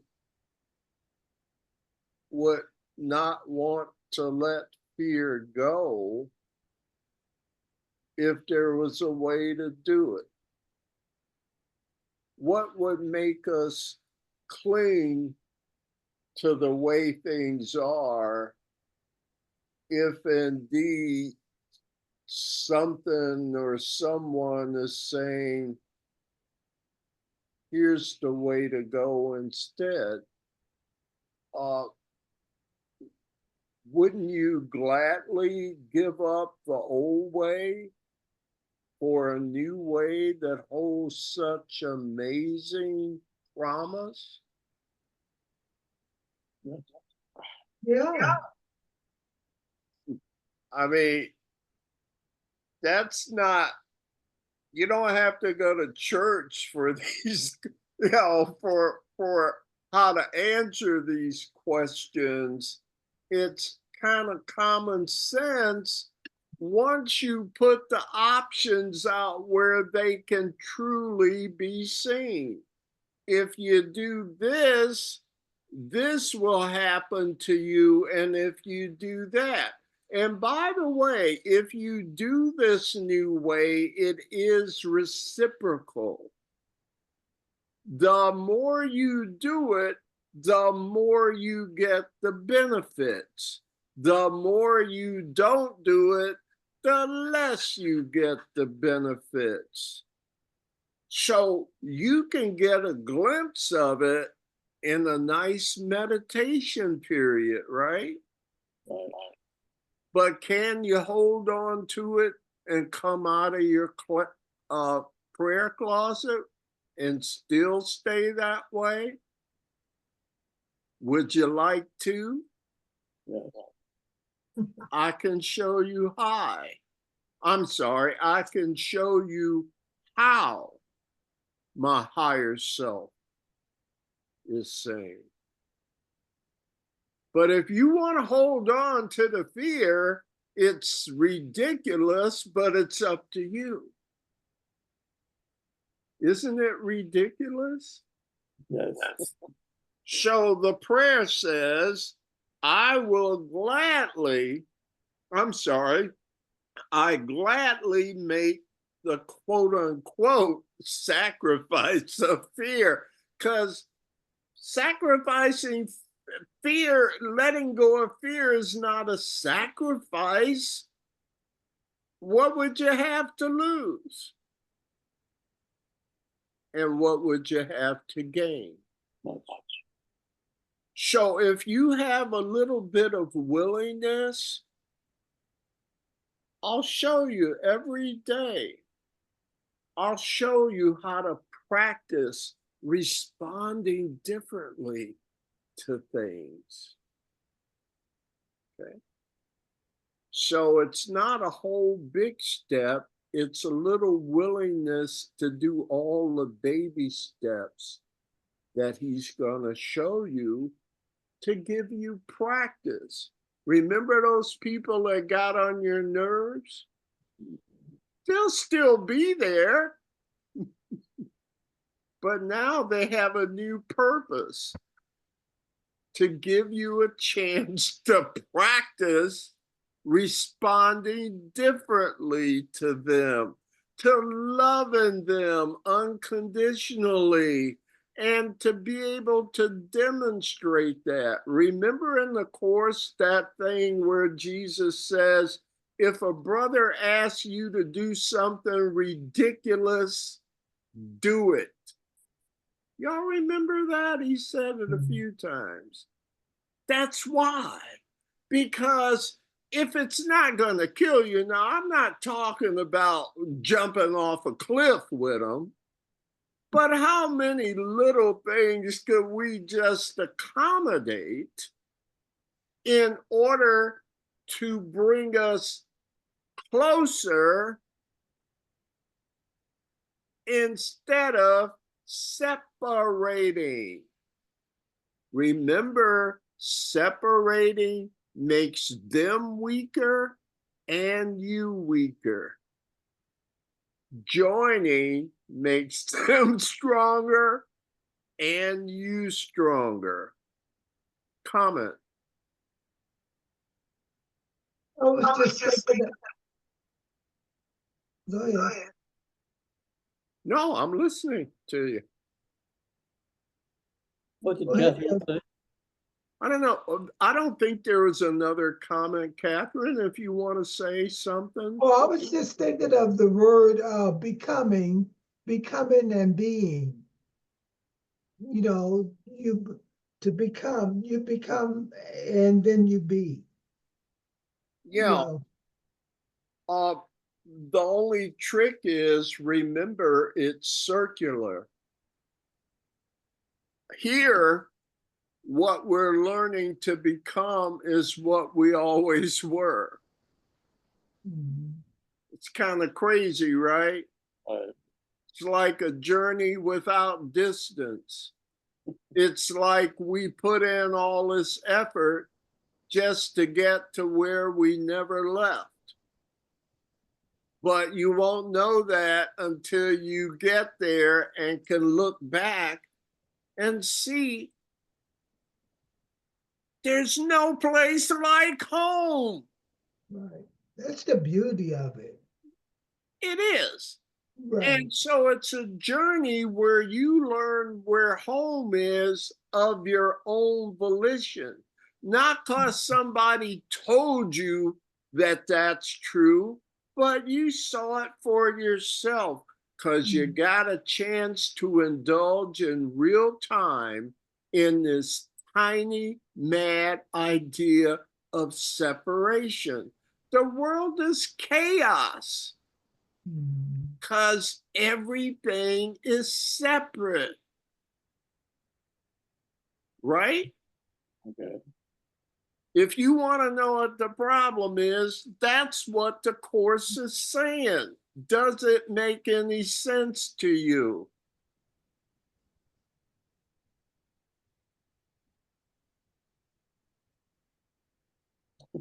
would not want to let fear go if there was a way to do it? What would make us cling to the way things are if indeed something or someone is saying, here's the way to go instead? Wouldn't you gladly give up the old way for a new way that holds such amazing promise? Yeah. I mean, that's not, you don't have to go to church for these, for how to answer these questions. It's kind of common sense once you put the options out where they can truly be seen. If you do this, this will happen to you. And if you do that, and by the way, if you do this new way, it is reciprocal. The more you do it, the more you get the benefits. The more you don't do it, the less you get the benefits. So you can get a glimpse of it in a nice meditation period, right? But can you hold on to it and come out of your prayer closet and still stay that way? Would you like to? I can show you how. I can show you how my higher self is saying. But if you want to hold on to the fear, it's ridiculous, but it's up to you. Isn't it ridiculous? Yes. So the prayer says, I gladly make the quote unquote sacrifice of fear, because sacrificing fear, letting go of fear is not a sacrifice. What would you have to lose? And what would you have to gain? So if you have a little bit of willingness, I'll show you every day. I'll show you how to practice responding differently to things. Okay. So it's not a whole big step. It's a little willingness to do all the baby steps that he's going to show you to give you practice. Remember those people that got on your nerves? They'll still be there, but now they have a new purpose to give you a chance to practice responding differently to them, to loving them unconditionally, and to be able to demonstrate that. Remember in the Course that thing where Jesus says, if a brother asks you to do something ridiculous, do it. Y'all remember that? He said it a Mhm. few times. That's why. Because if it's not going to kill you, now I'm not talking about jumping off a cliff with them, but how many little things could we just accommodate in order to bring us closer instead of separating? Remember, separating makes them weaker and you weaker. Joining makes them stronger and you stronger. Comment. I was just thinking go ahead. No, I'm listening to you. What did Go ahead, Catherine say? I don't know. I don't think there was another comment, Catherine, if you want to say something. Oh, I was just thinking of the word becoming and being. You know, you become and then you be. You Yeah. know. The only trick is, remember, it's circular. Here, what we're learning to become is what we always were. Mhm. It's kind of crazy, right? It's like a journey without distance. It's like we put in all this effort just to get to where we never left. But you won't know that until you get there and can look back and see there's no place like home. Right. That's the beauty of it. It is. Right. And so it's a journey where you learn where home is of your own volition, not because somebody told you that that's true, but you saw it for yourself because you got a chance to indulge in real time in this tiny, mad idea of separation. The world is chaos Mhm. because everything is separate, right? Okay. If you want to know what the problem is, that's what the course is saying. Does it make any sense to you?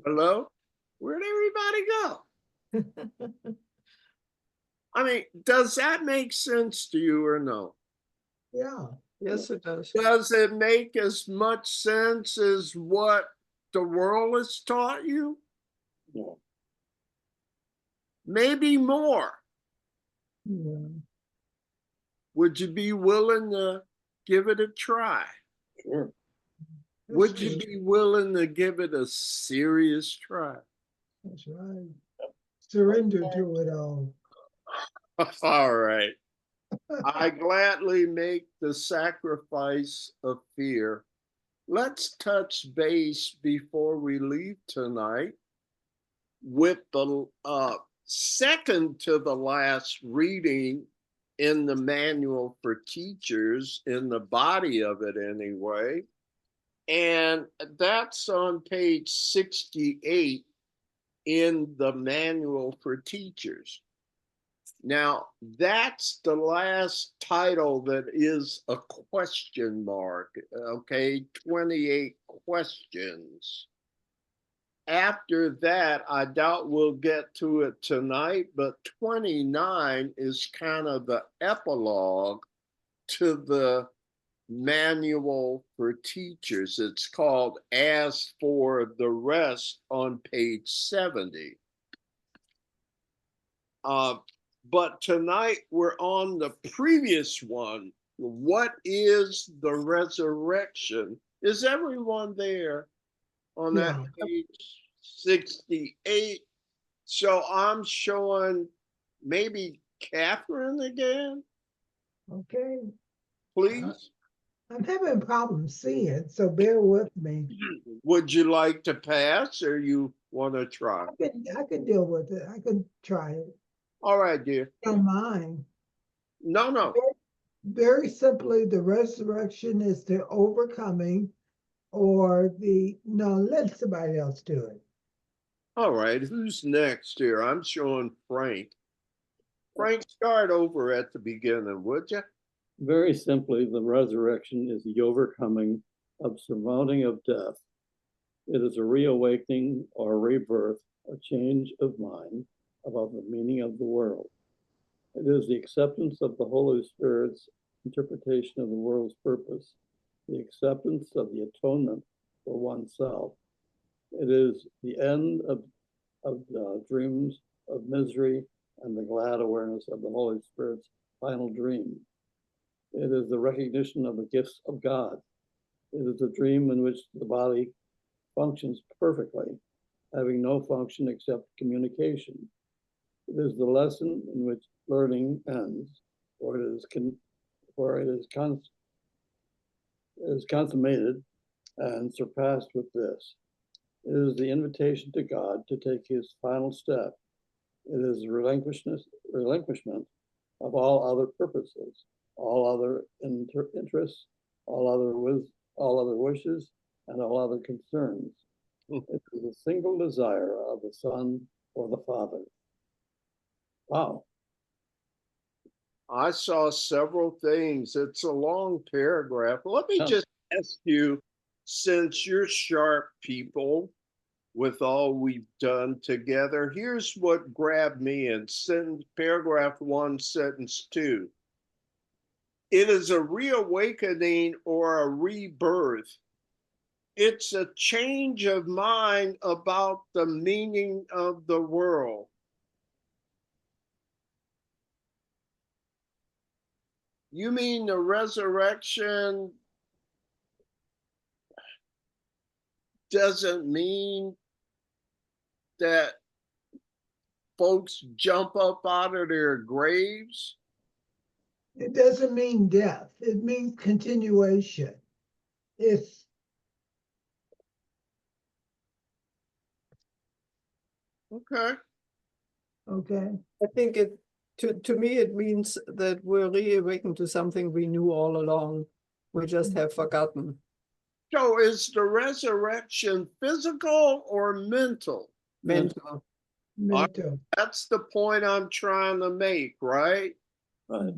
Hello? Where'd everybody go? I mean, does that make sense to you or no? Yeah. Yes, it does. Does it make as much sense as what the world has taught you? Yeah. Maybe more. Yeah. Would you be willing to give it a try? Sure. Would That's you true. be willing to give it a serious try? That's right. Surrender to it all. All right. I gladly make the sacrifice of fear. Let's touch base before we leave tonight with the second to the last reading in the manual for teachers, in the body of it anyway. And that's on page 68 in the manual for teachers. Now, that's the last title that is a question mark, okay? 28 questions. After that, I doubt we'll get to it tonight, but 29 is kind of the epilogue to the manual for teachers. It's called As for the Rest on page 70. But tonight we're on the previous one. What is the resurrection? Is everyone there on that Yeah. page 68? So I'm showing maybe Catherine again. Okay, please? I'm having problems seeing, so bear with me. Would you like to pass or you want to try? I can deal with it. I can try it. All right, dear. Don't mind. No. Very simply, the resurrection is the overcoming or no, let somebody else do it. All right, who's next here? I'm showing Frank. Frank, start over at the beginning, would you? Very simply, the resurrection is the overcoming of surmounting of death. It is a reawakening or rebirth, a change of mind about the meaning of the world. It is the acceptance of the Holy Spirit's interpretation of the world's purpose, the acceptance of the atonement for oneself. It is the end of dreams of misery and the glad awareness of the Holy Spirit's final dream. It is the recognition of the gifts of God. It is a dream in which the body functions perfectly, having no function except communication. It is the lesson in which learning ends, for it is consummated and surpassed with this. It is the invitation to God to take his final step. It is the relinquishment of all other purposes, all other interests, all other wishes, and all other concerns. It is a single desire of the Son or the Father. Wow. I saw several things. It's a long paragraph. Let me just ask you, since you're sharp people with all we've done together, here's what grabbed me in paragraph 1, sentence 2. It is a reawakening or a rebirth. It's a change of mind about the meaning of the world. You mean the resurrection doesn't mean that folks jump up out of their graves? It doesn't mean death. It means continuation. It's Okay. okay. I think to me, it means that we're reawakened to something we knew all along. We just have forgotten. So is the resurrection physical or mental? Mental. Mental. That's the point I'm trying to make, right? Right.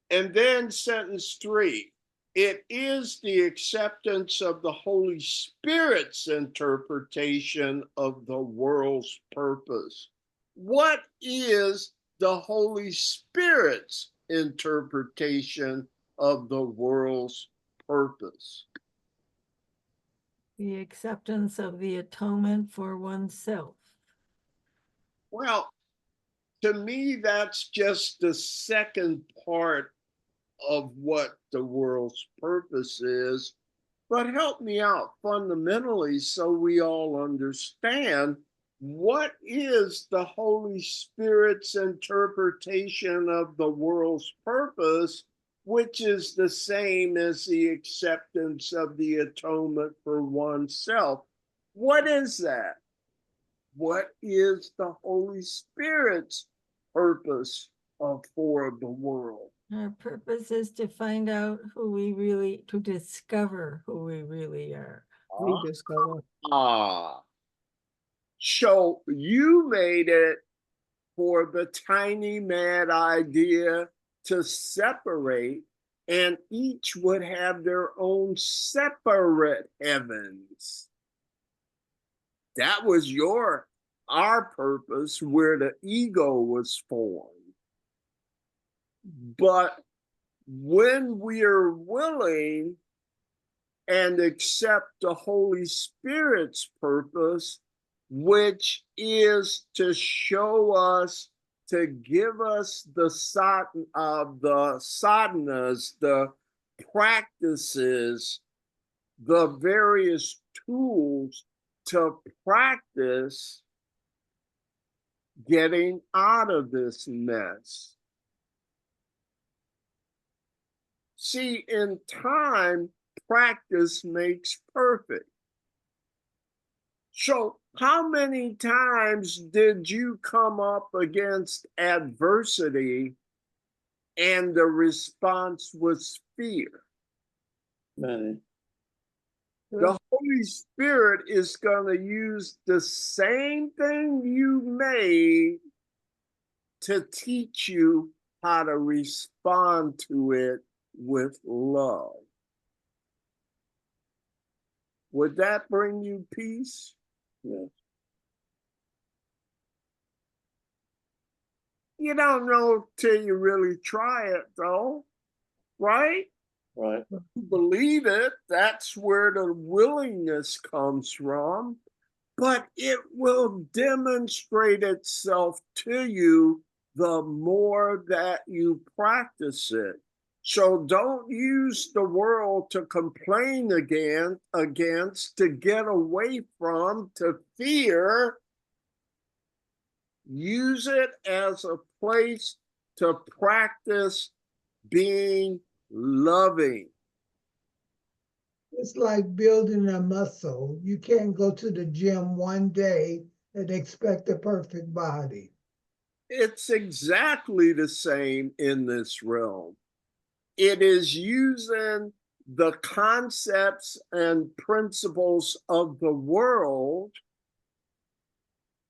And then sentence 3, it is the acceptance of the Holy Spirit's interpretation of the world's purpose. What is the Holy Spirit's interpretation of the world's purpose? The acceptance of the atonement for oneself. Well, to me, that's just the second part of what the world's purpose is. But help me out fundamentally so we all understand what is the Holy Spirit's interpretation of the world's purpose, which is the same as the acceptance of the atonement for oneself. What is that? What is the Holy Spirit's purpose for the world? Our purpose is to find out to discover who we really are. Rediscover. So you made it for the tiny mad idea to separate, and each would have their own separate heavens. That was our purpose where the ego was formed. But when we are willing and accept the Holy Spirit's purpose, which is to show us, to give us the sadhanas, the practices, the various tools to practice getting out of this mess. See, in time, practice makes perfect. So, how many times did you come up against adversity and the response was fear? Many. The Holy Spirit is going to use the same thing you made to teach you how to respond to it with love. Would that bring you peace? Yes. You don't know till you really try it, though, right? Right. You believe it, that's where the willingness comes from, but it will demonstrate itself to you the more that you practice it. So don't use the world to complain against, to get away from, to fear. Use it as a place to practice being loving. It's like building a muscle. You can't go to the gym one day and expect a perfect body. It's exactly the same in this realm. It is using the concepts and principles of the world,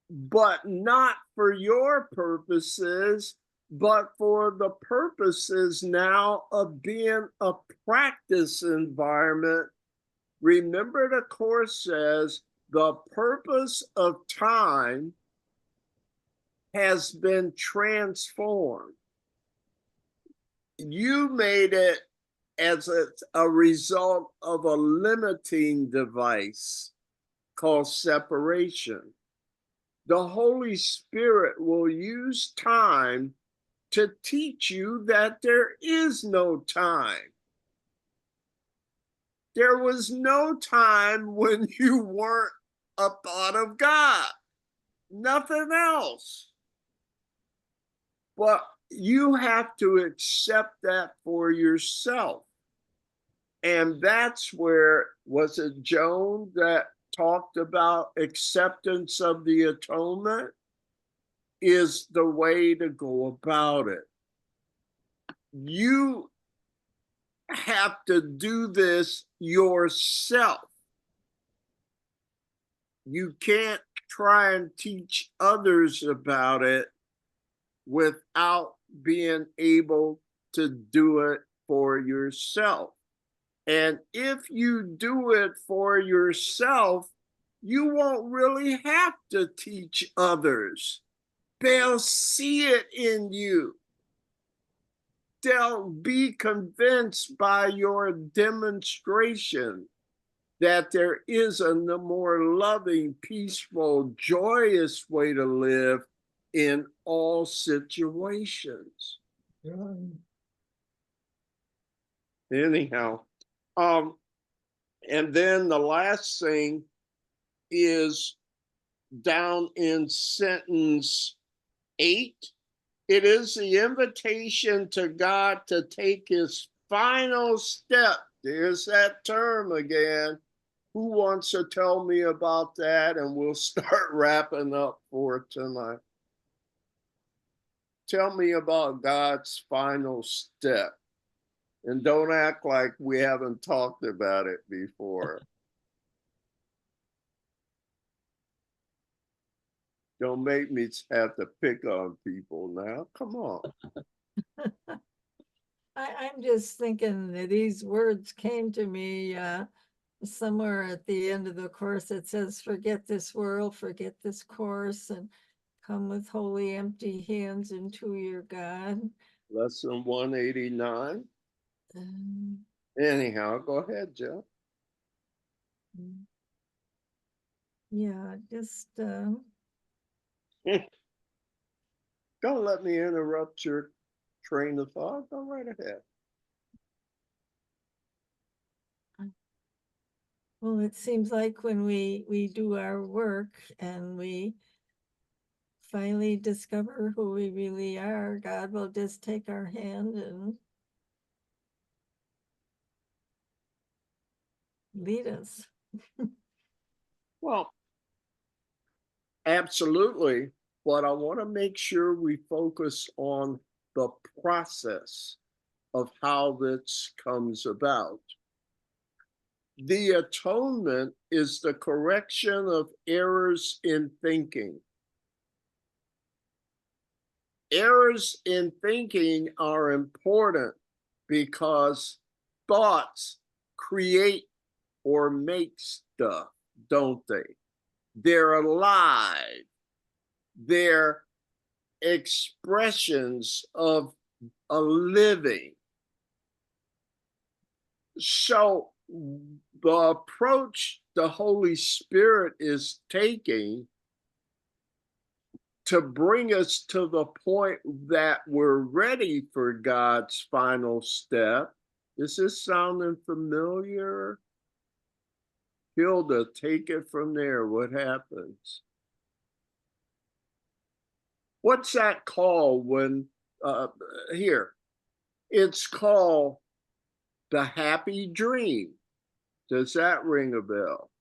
but not for your purposes, but for the purposes now of being a practice environment. Remember, the Course says the purpose of time has been transformed. You made it as a result of a limiting device called separation. The Holy Spirit will use time to teach you that there is no time. There was no time when you weren't a thought of God, nothing else. But you have to accept that for yourself. And that's where, was it Joan that talked about acceptance of the atonement is the way to go about it. You have to do this yourself. You can't try and teach others about it without being able to do it for yourself. And if you do it for yourself, you won't really have to teach others. They'll see it in you. They'll be convinced by your demonstration that there is a more loving, peaceful, joyous way to live in all situations. Yeah. Anyhow, and then the last thing is down in sentence 8. It is the invitation to God to take his final step. There's that term again. Who wants to tell me about that? And we'll start wrapping up for tonight. Tell me about God's final step. And don't act like we haven't talked about it before. Don't make me have to pick on people now. Come on. I'm just thinking that these words came to me somewhere at the end of the course. It says, forget this world, forget this course, and come with holy empty hands into your God. Lesson 189. Um, Anyhow, go ahead, Jeff. yeah, just Don't let me interrupt your train of thought. Go right ahead. well, it seems like when we do our work and we finally discover who we really are, God will just take our hand and lead us. Well, absolutely. But I want to make sure we focus on the process of how this comes about. The atonement is the correction of errors in thinking. Errors in thinking are important because thoughts create or make stuff, don't they? They're alive. They're expressions of a living. So the approach the Holy Spirit is taking to bring us to the point that we're ready for God's final step. Is this sounding familiar? Hilda, take it from there. What happens? What's that called when, here, it's called the happy dream. Does that ring a bell?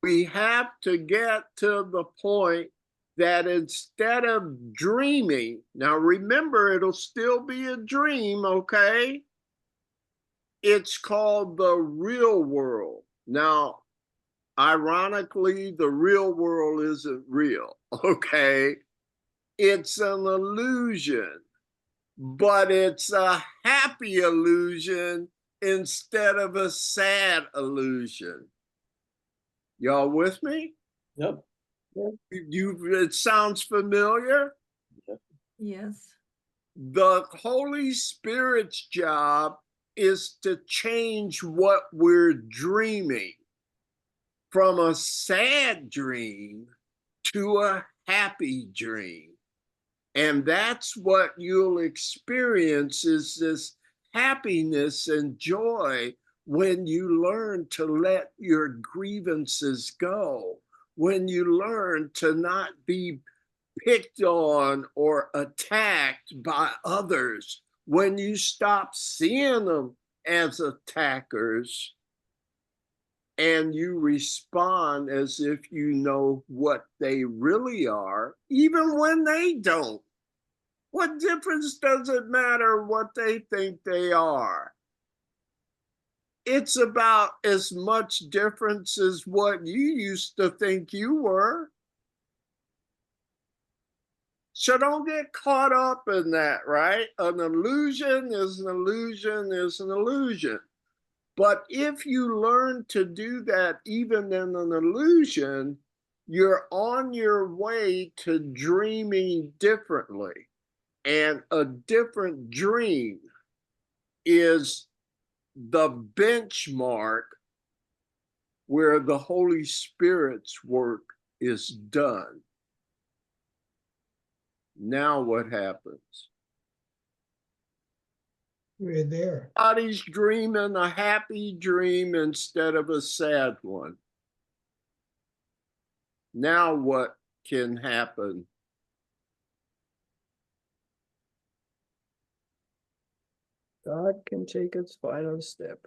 We have to get to the point that instead of dreaming, now remember, it'll still be a dream, okay? It's called the real world. Now, ironically, the real world isn't real, okay? It's an illusion, but it's a happy illusion instead of a sad illusion. Y'all with me? Yep. It sounds familiar? Yes. The Holy Spirit's job is to change what we're dreaming from a sad dream to a happy dream. And that's what you'll experience, is this happiness and joy when you learn to let your grievances go, when you learn to not be picked on or attacked by others, when you stop seeing them as attackers and you respond as if you know what they really are, even when they don't. What difference does it matter what they think they are? It's about as much difference as what you used to think you were. So don't get caught up in that, right? An illusion is an illusion is an illusion. But if you learn to do that even in an illusion, you're on your way to dreaming differently. And a different dream is the benchmark where the Holy Spirit's work is done. Now what happens? We're there. Everybody's dreaming a happy dream instead of a sad one. Now what can happen? God can take its final step.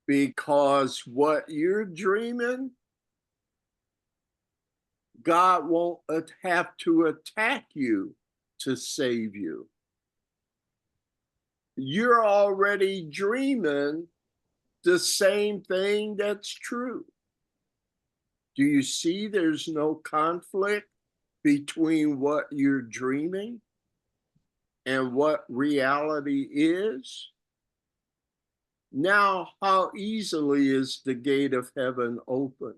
Because what you're dreaming, God won't have to attack you to save you. You're already dreaming the same thing that's true. Do you see there's no conflict between what you're dreaming and what reality is? Now, how easily is the gate of heaven open?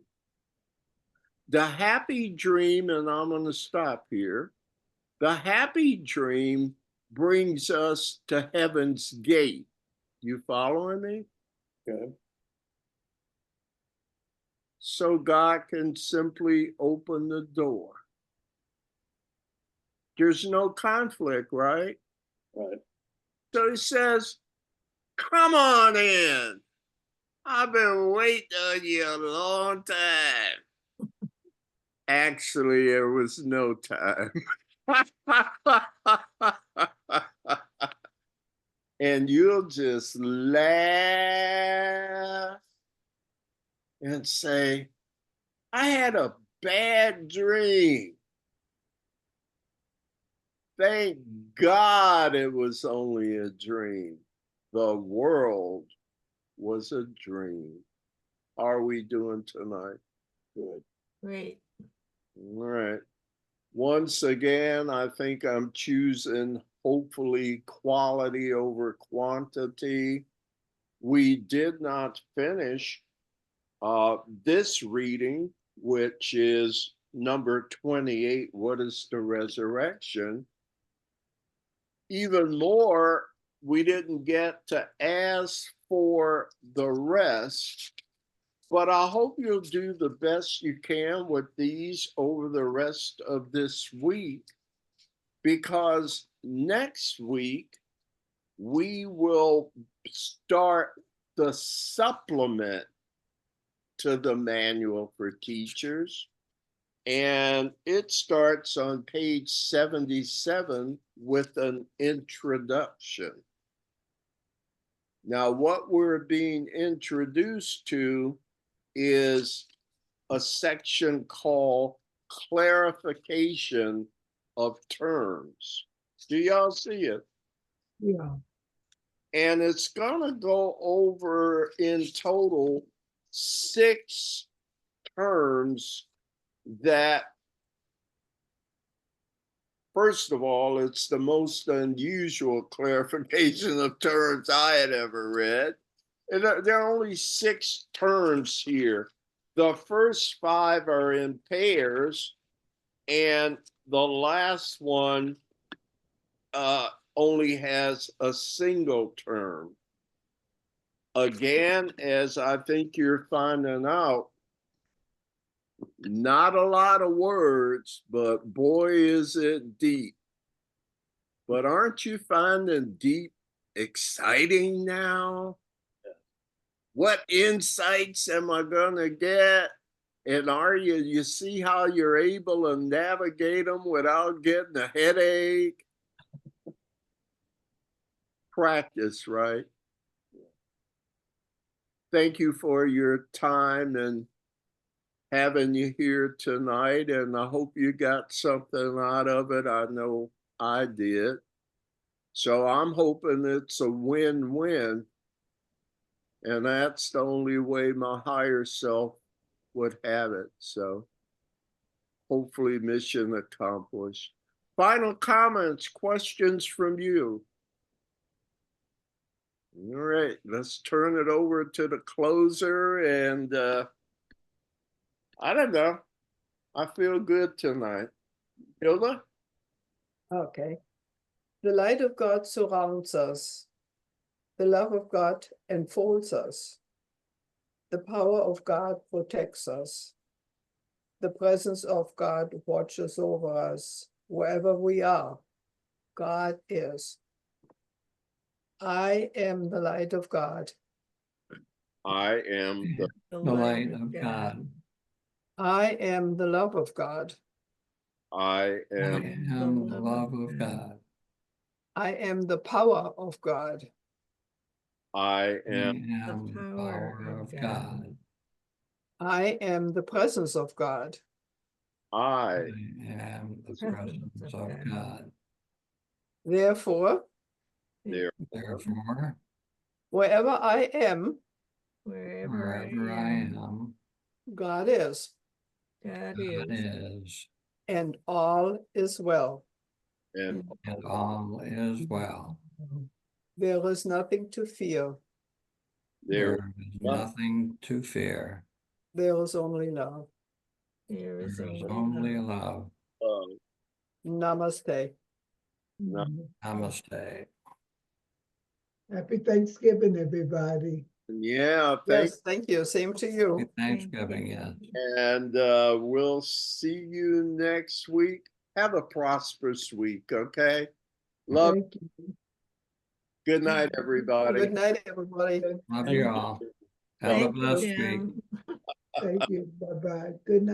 The happy dream, and I'm going to stop here. The happy dream brings us to heaven's gate. You following me? Okay. So God can simply open the door. There's no conflict, right? Right. So he says, come on in. I've been waiting on you a long time. Actually, there was no time. And you'll just laugh and say, I had a bad dream. Thank God it was only a dream. The world was a dream. How are we doing tonight? Good. Great. All right. Once again, I think I'm choosing hopefully quality over quantity. We did not finish this reading, which is number 28, What is the Resurrection? Even more, we didn't get to ask for the rest, but I hope you'll do the best you can with these over the rest of this week, because next week we will start the supplement to the manual for teachers. And it starts on page 77 with an introduction. Now, what we're being introduced to is a section called clarification of terms. Do y'all see it? Yeah. And it's gonna go over in total 6 terms that, first of all, it's the most unusual clarification of terms I had ever read. And there are only 6 terms here. The first 5 are in pairs, and the last one only has a single term. Again, as I think you're finding out, not a lot of words, but boy, is it deep. But aren't you finding deep exciting now? What insights am I gonna get? And you see how you're able to navigate them without getting a headache? Practice, right? Thank you for your time and having you here tonight, and I hope you got something out of it. I know I did. So I'm hoping it's a win-win, and that's the only way my higher self would have it. So hopefully mission accomplished. Final comments, questions from you? All right, let's turn it over to the closer, and I don't know. I feel good tonight. Hilda? Okay. The light of God surrounds us. The love of God enfolds us. The power of God protects us. The presence of God watches over us wherever we are. God is. I am the light of God. I am the The light of God. I am the love of God. I I am am the love of God. I am the power of God. I I am am the power of God. I am the presence of God. I I am the presence of God. Therefore, there. Therefore, wherever I am, wherever I am, God is, God God is. is, and all is well. And and all is well. There is nothing to fear. there There is nothing to fear. There is only love. There There is is only only love. love. Namaste. No. Namaste. Happy Thanksgiving, everybody. Yeah, Yes, thank you. Same to you. Happy Thanksgiving, yes. and we'll see you next week. Have a prosperous week, okay? Love. Thank you. Good night, everybody. Good night, everybody. Love you all. Have a Thank you, blessed week. Jim. Thank you. Bye-bye. Good night.